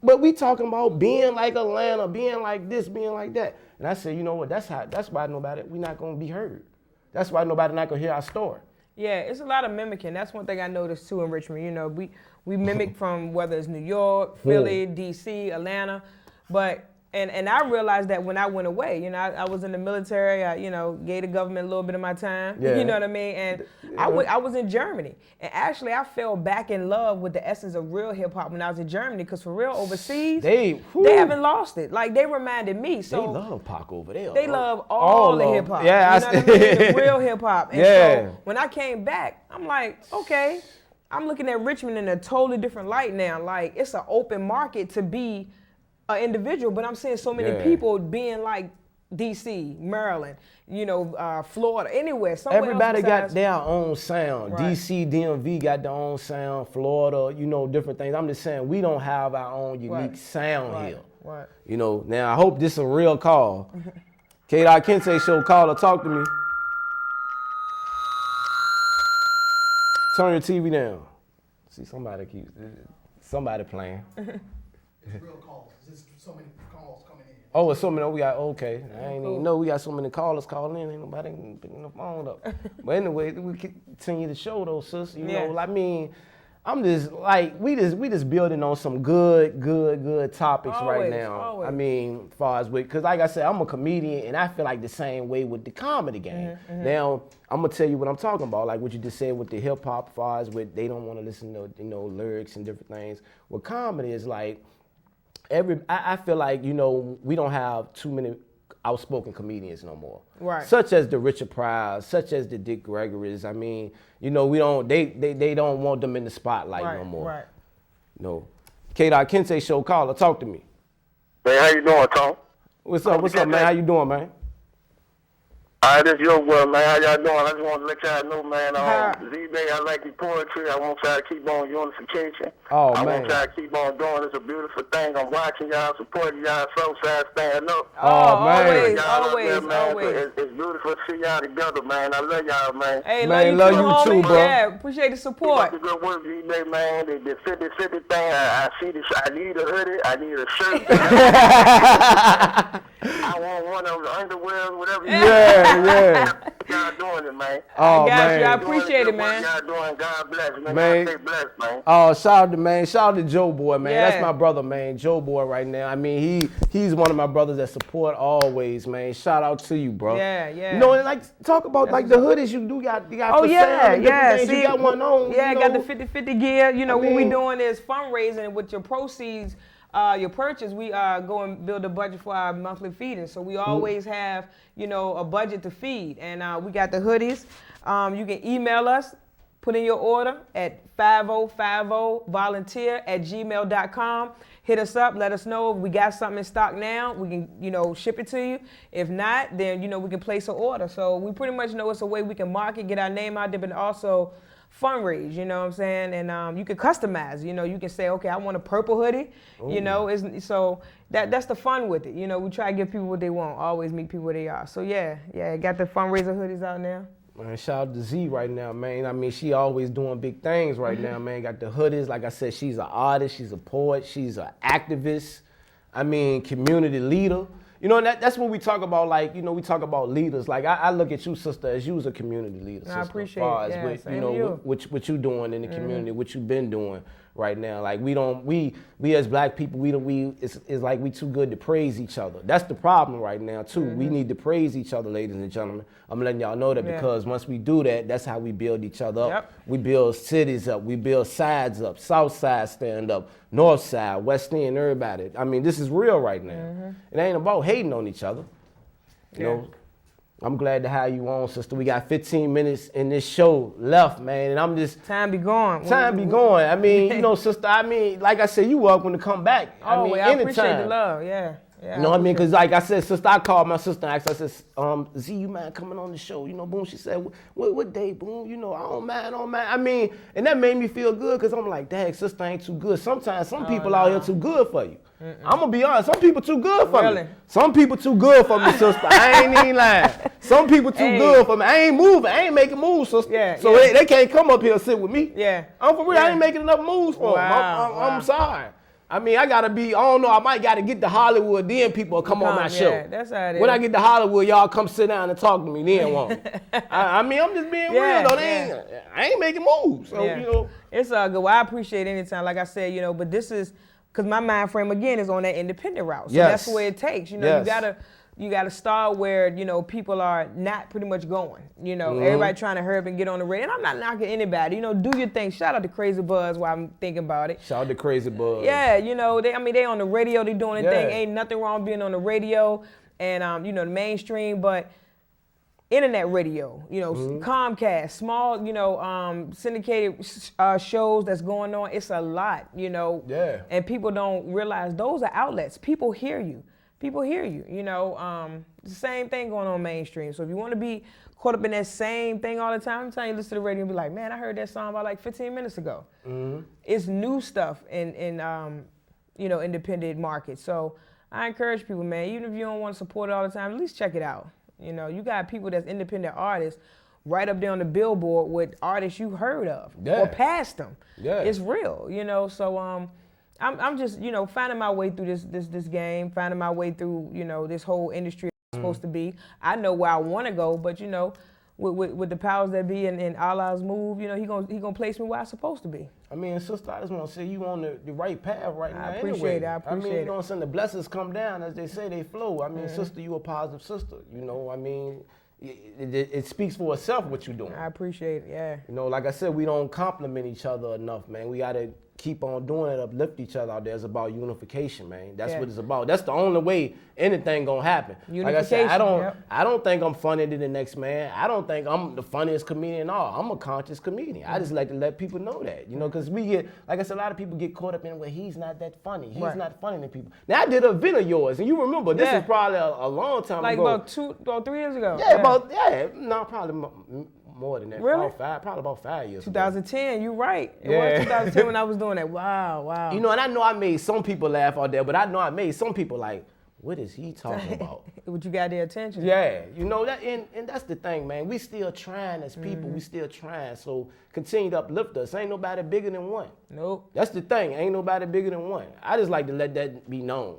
But we talking about being like Atlanta, being like this, being like that. And I said, you know what, that's why we not gonna be heard. That's why nobody not gonna hear our story. Yeah, it's a lot of mimicking. That's one thing I noticed too in Richmond. You know, we mimic from whether it's New York, Philly, DC, Atlanta. But and I realized that when I went away, you know, I was in the military. I, you know, gave the government a little bit of my time. Yeah. You know what I mean? And I was in Germany, and actually I fell back in love with the essence of real hip hop when I was in Germany. Because for real, overseas, they haven't lost it. Like they reminded me. So they love Pac over there. They love all the hip hop. Yeah, you know what I mean? The real hip hop. And Yeah. so when I came back, I'm like, okay, I'm looking at Richmond in a totally different light now. Like it's an open market to be an individual, but I'm seeing so many people being like DC, Maryland, you know, Florida, anywhere. Everybody got their own sound. Right. DC, DMV got their own sound. Florida, you know, different things. I'm just saying we don't have our own unique sound here. Right. You know, now I hope this is a real call. K.Kinte show, call or talk to me. Turn your TV down. See, somebody playing. Real calls. There's so many calls coming in. Oh, it's so many. We got okay. I ain't even know we got so many callers calling in. Ain't nobody picking the phone up. But anyway, we continue the show though, sis. You know, I mean, I'm just like we just building on some good topics right now. Always. I mean, as far as because like I said, I'm a comedian and I feel like the same way with the comedy game. Now I'm gonna tell you what I'm talking about, like what you just said with the hip hop, as far as with they don't want to listen to lyrics and different things. With comedy is like. I feel like, you know, we don't have too many outspoken comedians no more. Right. Such as the Richard Pryor's, such as the Dick Gregory's. I mean, you know, they don't want them in the spotlight no more. Right. No. K.Kinte show, caller, talk to me. Man, how you doing, Tom? What's up, man? How you doing, man? All right, this your word, man. How y'all doing? I just want to let y'all know, man. Z-Bay, I like your poetry. I want y'all to keep on unification. Oh, I man. want y'all to keep on doing it. It's a beautiful thing. I'm watching y'all, supporting y'all, so sad, stand up. Oh, man. Always. It's beautiful to see y'all together, man. I love y'all, man. Hey, Man, love love you you too, bro. Yeah, appreciate the support. Keep up the good work, Z-Bay, man. The 50-50 thing, I see this. I need a hoodie. I need a shirt. I want one of the underwear, whatever. Yeah. Y'all doing it, man. Oh, I got man. you. I appreciate it, man. Y'all doing, God bless, man. Man. Stay blessed, man. Oh, shout out to Joe Boy, man. Yeah. That's my brother, man. Joe Boy right now. I mean, he's one of my brothers that support always, man. Shout out to you, bro. Yeah. You know, and like talk about like the hoodies you got Oh for yeah, sale and different yeah. things. See, You got one on. Yeah, I you got know. the 50-50 gear. You know, I what we mean- doing is fundraising with your proceeds. Your purchase, we go and build a budget for our monthly feeding. So we always have, you know, a budget to feed. And we got the hoodies. You can email us, put in your order at 5050volunteer@gmail.com. Hit us up, let us know if we got something in stock now. We can, you know, ship it to you. If not, then, you know, we can place an order. So we pretty much know it's a way we can market, get our name out there, but also fundraise, you know what I'm saying? And you can customize, you know, you can say, okay, I want a purple hoodie, you know, so that's the fun with it. You know, we try to give people what they want, always meet people where they are. So yeah, got the fundraiser hoodies out now. Man, shout out to Z right now, man. I mean, she always doing big things right now, man. Got the hoodies. Like I said, she's an artist, she's a poet, she's an activist. I mean, community leader. You know, that's what we talk about. Like, you know, we talk about leaders. Like, I look at you, sister, as you as a community leader. Sister, I appreciate as far it. as Yeah, with, same you to know, you. what you doing in the community, what you've been doing right now. Like, we as black people, it's like we too good to praise each other. That's the problem right now too. We need to praise each other, ladies and gentlemen. I'm letting y'all know that because once we do that, that's how we build each other up. Yep. We build cities up. We build sides up. South side stand up. North side, West End, everybody. I mean, this is real right now. It ain't about hating on each other. You know, I'm glad to have you on, sister. We got 15 minutes in this show left, man, and I'm just Time be going. time be going. I mean, you know, sister. I mean, like I said, you welcome to come back. I mean, I anytime. appreciate the love. Yeah. You know what I mean? Because like I said, sister, I called my sister and asked her, I said, Z, you mind coming on the show? You know, boom, she said, what day, boom? You know, I don't mind. I mean, and that made me feel good because I'm like, dang, sister ain't too good. Sometimes some people out here too good for you. I'm going to be honest, some people too good for me. Some people too good for me, sister. I ain't even lying. Some people too good for me. I ain't moving. I ain't making moves, sister. So they can't come up here and sit with me. Yeah. I'm for real. I ain't making enough moves for them. I'm sorry. I mean, I gotta be, I don't know, I might gotta get to Hollywood, then people will come on my show. Yeah, that's how it is. When I get to Hollywood, y'all come sit down and talk to me, then won't. I mean, I'm just being real though. I ain't making moves. So, you know. It's all good. Well, I appreciate any time, like I said, you know, but this is Because my mind frame again is on that independent route. So Yes. that's the way it takes. You know, Yes. you gotta start where, you know, people are not pretty much going. You know, Mm-hmm. everybody trying to hurry up and get on the radio. And I'm not knocking anybody. You know, do your thing. Shout out to Crazy Buzz while I'm thinking about it. Shout out to Crazy Buzz. Yeah, you know, they on the radio, they doing their thing. Yeah. Ain't nothing wrong being on the radio and you know, the mainstream, but internet radio, you know, Comcast, small, you know, syndicated shows that's going on. It's a lot, you know. Yeah. And people don't realize those are outlets. People hear you. People hear you, you know. The same thing going on mainstream. So if you want to be caught up in that same thing all the time, I'm telling you, listen to the radio and be like, man, I heard that song about like 15 minutes ago. It's new stuff in you know, independent markets. So I encourage people, man, even if you don't want to support it all the time, at least check it out. You know, you got people that's independent artists right up there on the billboard with artists you heard of or past them. Yeah. It's real, you know. So I'm just, you know, finding my way through this game, finding my way through, you know, this whole industry I'm supposed to be. I know where I want to go, but you know, with the powers that be and Allah's move, you know, he gonna place me where I'm supposed to be. I mean, sister, I just want to say you on the right path right now. I appreciate anyway. it. I appreciate mean, you it. know what I'm saying? The blessings come down, as they say, they flow. I mean, sister, you a positive sister. You know, I mean, it speaks for itself what you're doing. I appreciate it, yeah. You know, like I said, we don't compliment each other enough, man. We got to keep on doing it, uplift each other out there. It's about unification, man. That's what it's about. That's the only way anything gonna happen. Like I said, I don't think I'm funnier than the next man. I don't think I'm the funniest comedian in all. I'm a conscious comedian. I just like to let people know that, you know, because we get, like I said, a lot of people get caught up in, well, he's not that funny. He's not funny than people. Now, I did a event of yours, and you remember, this is probably a long time like ago. about 3 years ago. Probably more than that. Really? Probably about 5 years 2010, you're right. It was 2010 when I was doing that. Wow. You know, and I know I made some people laugh out there, but I know I made some people like, what is he talking about? But you got their attention. Yeah, you know, that, and that's the thing, man. We still trying as people. We still trying. So continue to uplift us. Ain't nobody bigger than one. Nope. That's the thing. Ain't nobody bigger than one. I just like to let that be known.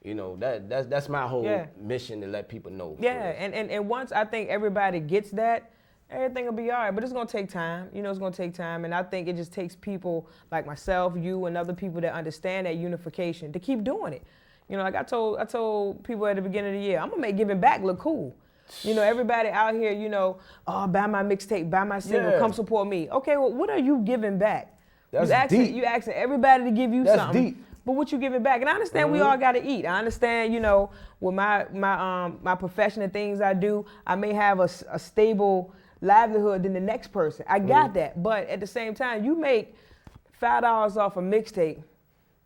You know, that's my whole mission, to let people know. Yeah, and once I think everybody gets that, everything will be all right. But it's going to take time. You know, it's going to take time. And I think it just takes people like myself, you, and other people that understand that unification to keep doing it. You know, like I told people at the beginning of the year, I'm going to make giving back look cool. You know, everybody out here, you know, oh, buy my mixtape, buy my single, come support me. Okay, well, what are you giving back? That's deep. You asking everybody to give you That's something. Deep. But what you giving back? And I understand we all got to eat. I understand, you know, with my profession and things I do, I may have a stable livelihood than the next person. I got that. But at the same time, you make $5 off a mixtape.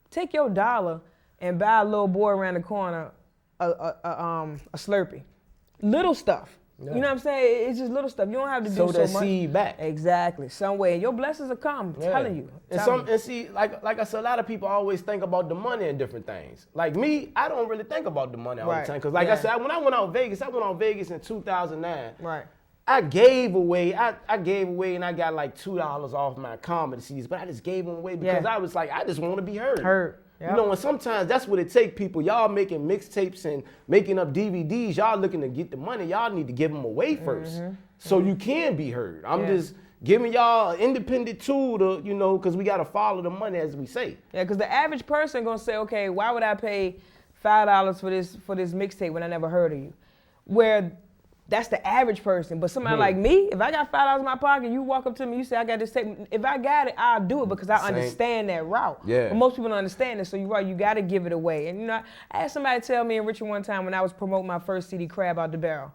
Take your dollar and buy a little boy around the corner a Slurpee. Little stuff. Yeah. You know what I'm saying? It's just little stuff. You don't have to do so much. So that seed back. Exactly. Some way. And your blessings will come. I'm telling you. And see, like I said, a lot of people always think about the money and different things. Like me, I don't really think about the money all the time. Because like I said, when I went out Vegas in 2009. Right. I gave away and I got like $2 off my comedy CDs, but I just gave them away because I was like, I just want to be heard. Yep. You know, and sometimes that's what it take, people. Y'all making mixtapes and making up DVDs. Y'all looking to get the money. Y'all need to give them away first so you can be heard. I'm just giving y'all an independent tool to, you know, because we got to follow the money, as we say. Yeah, because the average person going to say, okay, why would I pay $5 for this mixtape when I never heard of you? Where that's the average person. But somebody like me, if I got $5 in my pocket, you walk up to me, you say, I got this tape. If I got it, I'll do it because I understand that route. Yeah. But most people don't understand it, so you're right, you got to give it away. And you know, I had somebody tell me in Richmond one time when I was promoting my first CD, Crab Out the Barrel.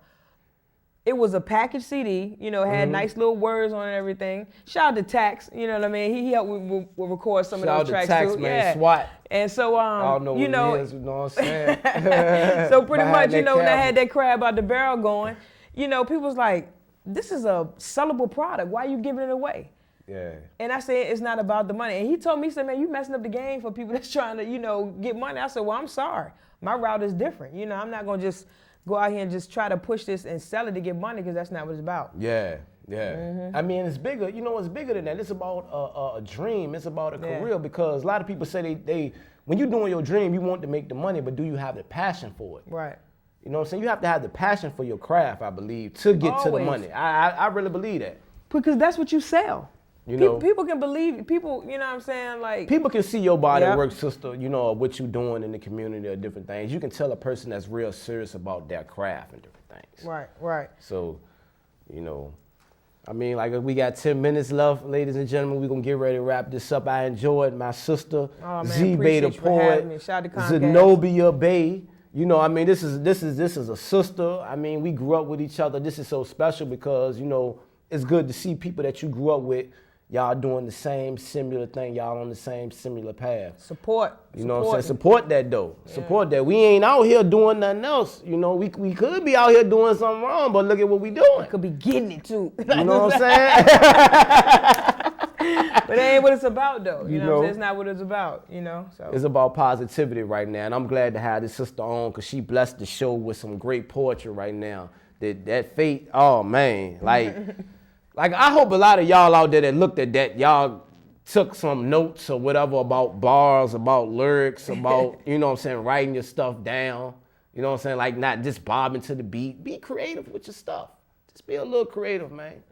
It was a packaged CD, you know, had nice little words on it and everything. Shout out to Tax, you know what I mean? He helped me record some of those tracks too. Shout out to Tax, man, SWAT. And so, I don't know you what know, it is, you know what I'm saying? So pretty much, you know, when I had that Crab Out the Barrel going, you know, people was like, this is a sellable product. Why are you giving it away? Yeah. And I said, it's not about the money. And he told me, he said, man, you messing up the game for people that's trying to, you know, get money. I said, well, I'm sorry. My route is different. You know, I'm not going to just go out here and just try to push this and sell it to get money because that's not what it's about. Yeah. I mean, it's bigger. You know, it's bigger than that. It's about a dream. It's about a career because a lot of people say they when you're doing your dream, you want to make the money, but do you have the passion for it? Right. You know what I'm saying? You have to have the passion for your craft, I believe, to get to the money. I really believe that. Because that's what you sell. You know, people can believe, people, you know what I'm saying? Like, people can see your body Yep. work, sister, you know, what you doing in the community or different things. You can tell a person that's real serious about their craft and different things. right. So, you know, I mean, like we got 10 minutes left, ladies and gentlemen. We're going to get ready to wrap this up. I enjoyed my sister, Oh, man, Z-Bay the appreciate you for having poet, me. Shout out to Comcast. Zenobia Bay. You know, I mean, this is a sister. I mean, we grew up with each other. This is so special because, you know, it's good to see people that you grew up with. Y'all doing the same similar thing. Y'all on the same similar path. Support. You know what I'm saying? Support that though. Yeah. Support that. We ain't out here doing nothing else. You know, we could be out here doing something wrong, but look at what we doing. We could be getting it too. You know what I'm saying? But that ain't what it's about though. You know what I'm saying? It's not what it's about, you know? So it's about positivity right now. And I'm glad to have this sister on because she blessed the show with some great poetry right now. That fate, oh man. Like I hope a lot of y'all out there that looked at that, y'all took some notes or whatever about bars, about lyrics, about, you know what I'm saying, writing your stuff down. You know what I'm saying? Like not just bobbing to the beat. Be creative with your stuff. Just be a little creative, man.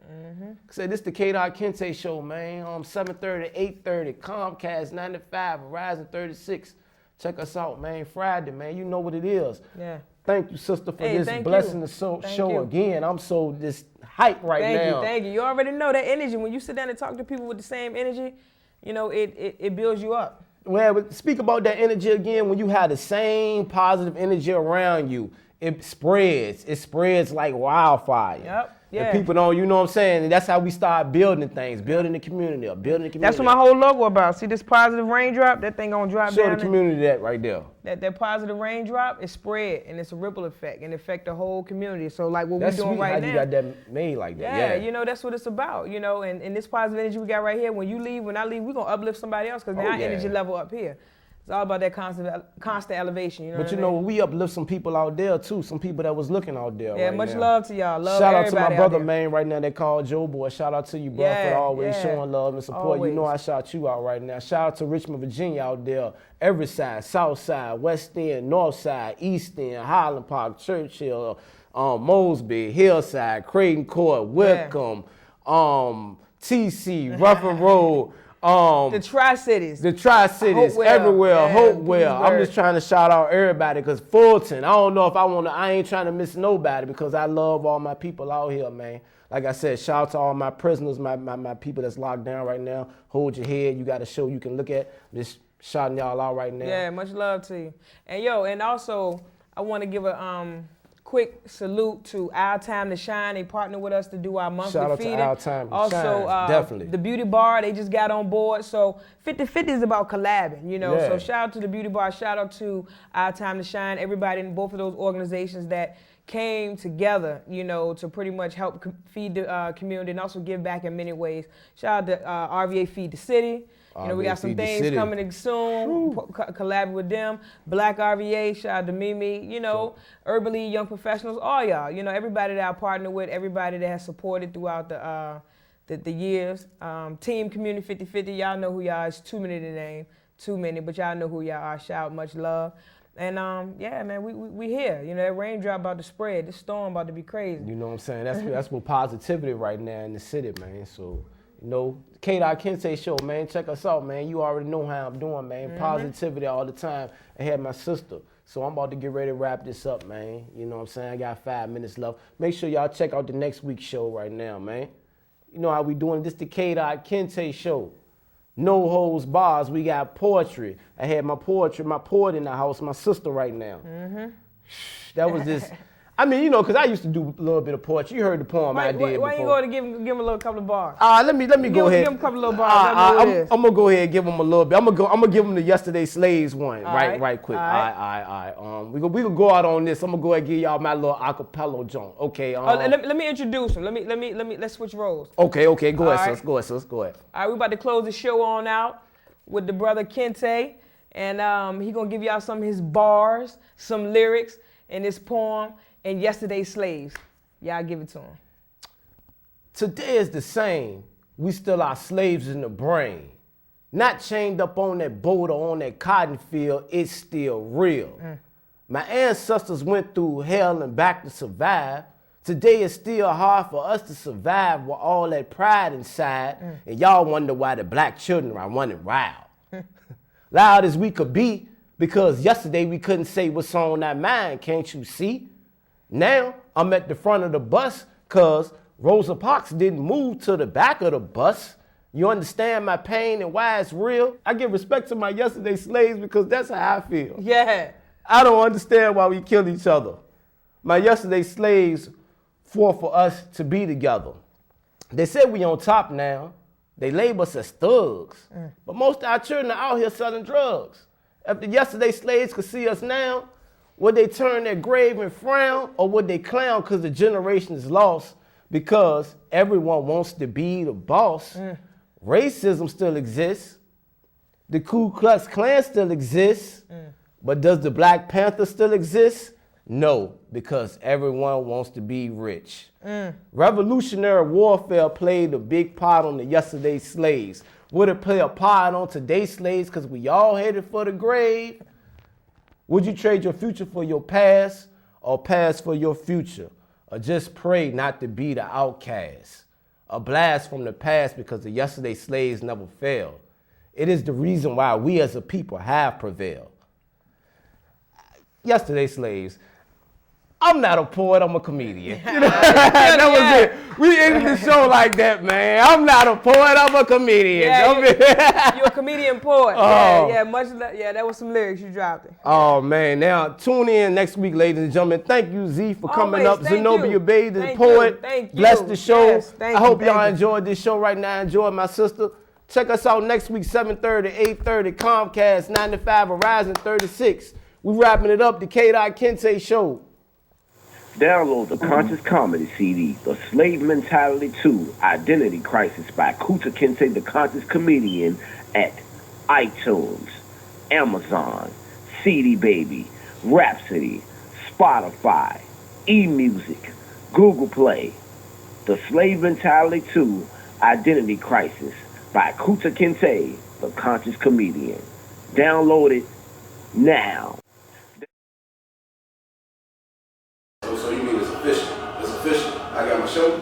Say this the K.Kinte show, man. 7:30, 8:30, Comcast 95, Verizon 36. Check us out, man. Friday, man. You know what it is. Yeah. Thank you, sister, for this blessing the show again. I'm so just hyped right now. Thank you. You already know that energy. When you sit down and talk to people with the same energy, you know, it builds you up. Well, but speak about that energy again. When you have the same positive energy around you, it spreads. It spreads like wildfire. Yep. Yeah. And people don't, you know what I'm saying? And that's how we start building things, building the community up, building the community. That's what my whole logo about. See this positive raindrop? That thing gonna drop down. Show the community that right there. That positive raindrop is spread, and it's a ripple effect, and affect the whole community. So like what we're doing right now. You got that made like that. Yeah, you know, that's what it's about, you know, and this positive energy we got right here, when you leave, when I leave, we're gonna uplift somebody else because now our energy level up here. It's all about that constant elevation, you know. But you know, we uplift some people out there too, some people that was looking out there. Yeah, right much now. love to y'all. Love Shout out to everybody my brother, out there. man, right now that called Joe Boy. Shout out to you, bro, for always showing love and support. Always. You know I shout you out right now. Shout out to Richmond, Virginia out there. Every side, South Side, West End, North Side, East End, Highland Park, Churchill, Mosby, Hillside, Creighton Court, Wickham, TC, Ruffin Road. The Tri-Cities. Hopewell, everywhere, Hopewell. I'm just trying to shout out everybody because Fulton, I ain't trying to miss nobody because I love all my people out here, man. Like I said, shout out to all my prisoners, my people that's locked down right now. Hold your head. You got a show you can look at. Just shouting y'all out right now. Yeah, much love to you. And also, I want to give a quick salute to Our Time to Shine. They partnered with us to do our monthly Shout out feeding. to Our Time to also, Shine, definitely. The Beauty Bar, they just got on board. So 50/50 is about collabing, you know. Yeah. So shout out to the Beauty Bar, shout out to Our Time to Shine, everybody in both of those organizations that came together, you know, to pretty much help feed the community and also give back in many ways. Shout out to RVA Feed the City. You know, we got some things coming in soon, collab with them. Black RVA, shout out to Mimi, you know, Urban League Young Professionals, all y'all. You know, everybody that I partner with, everybody that has supported throughout the years. Team Community 50/50, y'all know who y'all are. It's too many to name, too many, but y'all know who y'all are. Shout out, much love. And yeah, man, we here. You know, that raindrop about to spread. This storm about to be crazy. You know what I'm saying? That's what positivity right now in the city, man. So, you know, K.Kinte show, man. Check us out, man. You already know how I'm doing, man. Positivity all the time. I had my sister. So I'm about to get ready to wrap this up, man. You know what I'm saying? I got 5 minutes left. Make sure y'all check out the next week's show right now, man. You know how we doing. This the K.Kinte show. No holds bars. We got poetry. I had my poet in the house, my sister right now. That was this. I mean, you know, because I used to do a little bit of poetry. You heard the poem I did before. Why you go to give him a little couple of bars? Let me go ahead. Give him a couple of little bars. I'm gonna go ahead and give him a little bit. I'm gonna give him the Yesterday Slaves one, right quick. All right. We can go out on this. I'm gonna go ahead and give y'all my little acapella joint. Okay. Let me introduce him. Let's switch roles. Okay. Go ahead, sis. Go ahead. All right, we about to close the show on out with the brother Kinte, and he gonna give y'all some of his bars, some lyrics in this poem. And Yesterday's Slaves. Y'all give it to him. Today is the same. We still are slaves in the brain. Not chained up on that boat or on that cotton field, it's still real. My ancestors went through hell and back to survive. Today it's still hard for us to survive with all that pride inside, and y'all wonder why the black children are running wild. Loud as we could be, because yesterday we couldn't say what's on our mind, can't you see? Now I'm at the front of the bus because Rosa Parks didn't move to the back of the bus. You understand my pain and why it's real? I give respect to my yesterday slaves because that's how I feel. Yeah. I don't understand why we kill each other. My yesterday slaves fought for us to be together. They said we on top now. They label us as thugs. But most of our children are out here selling drugs. If the yesterday slaves could see us now, would they turn their grave and frown, or would they clown because the generation is lost because everyone wants to be the boss? Racism still exists. The Ku Klux Klan still exists. But does the Black Panther still exist? No, because everyone wants to be rich. Revolutionary warfare played a big part on the yesterday slaves. Would it play a part on today's slaves because we all headed for the grave? Would you trade your future for your past, or past for your future? Or just pray not to be the outcast? A blast from the past because the yesterday slaves never failed. It is the reason why we as a people have prevailed. Yesterday slaves. I'm not a poet, I'm a comedian. You know? That was it. We ended the show like that, man. I'm not a poet, I'm a comedian. Yeah, you're a comedian poet. Oh. Yeah, that was some lyrics you dropped. Oh, man. Now, tune in next week, ladies and gentlemen. Thank you, Z, for coming up. Zenobia Bay, the poet. Thank you. Bless the show. Yes, I hope y'all enjoyed this show right now. Enjoy my sister. Check us out next week, 7:30, 8:30, Comcast, 95, Verizon 36. We wrapping it up, the K.Kinte show. Download the Conscious Comedy CD, The Slave Mentality 2, Identity Crisis by K.Kinte, the Conscious Comedian, at iTunes, Amazon, CD Baby, Rhapsody, Spotify, eMusic, Google Play. The Slave Mentality 2, Identity Crisis by K.Kinte, the Conscious Comedian. Download it now. So you mean it's official? It's official. I got my show.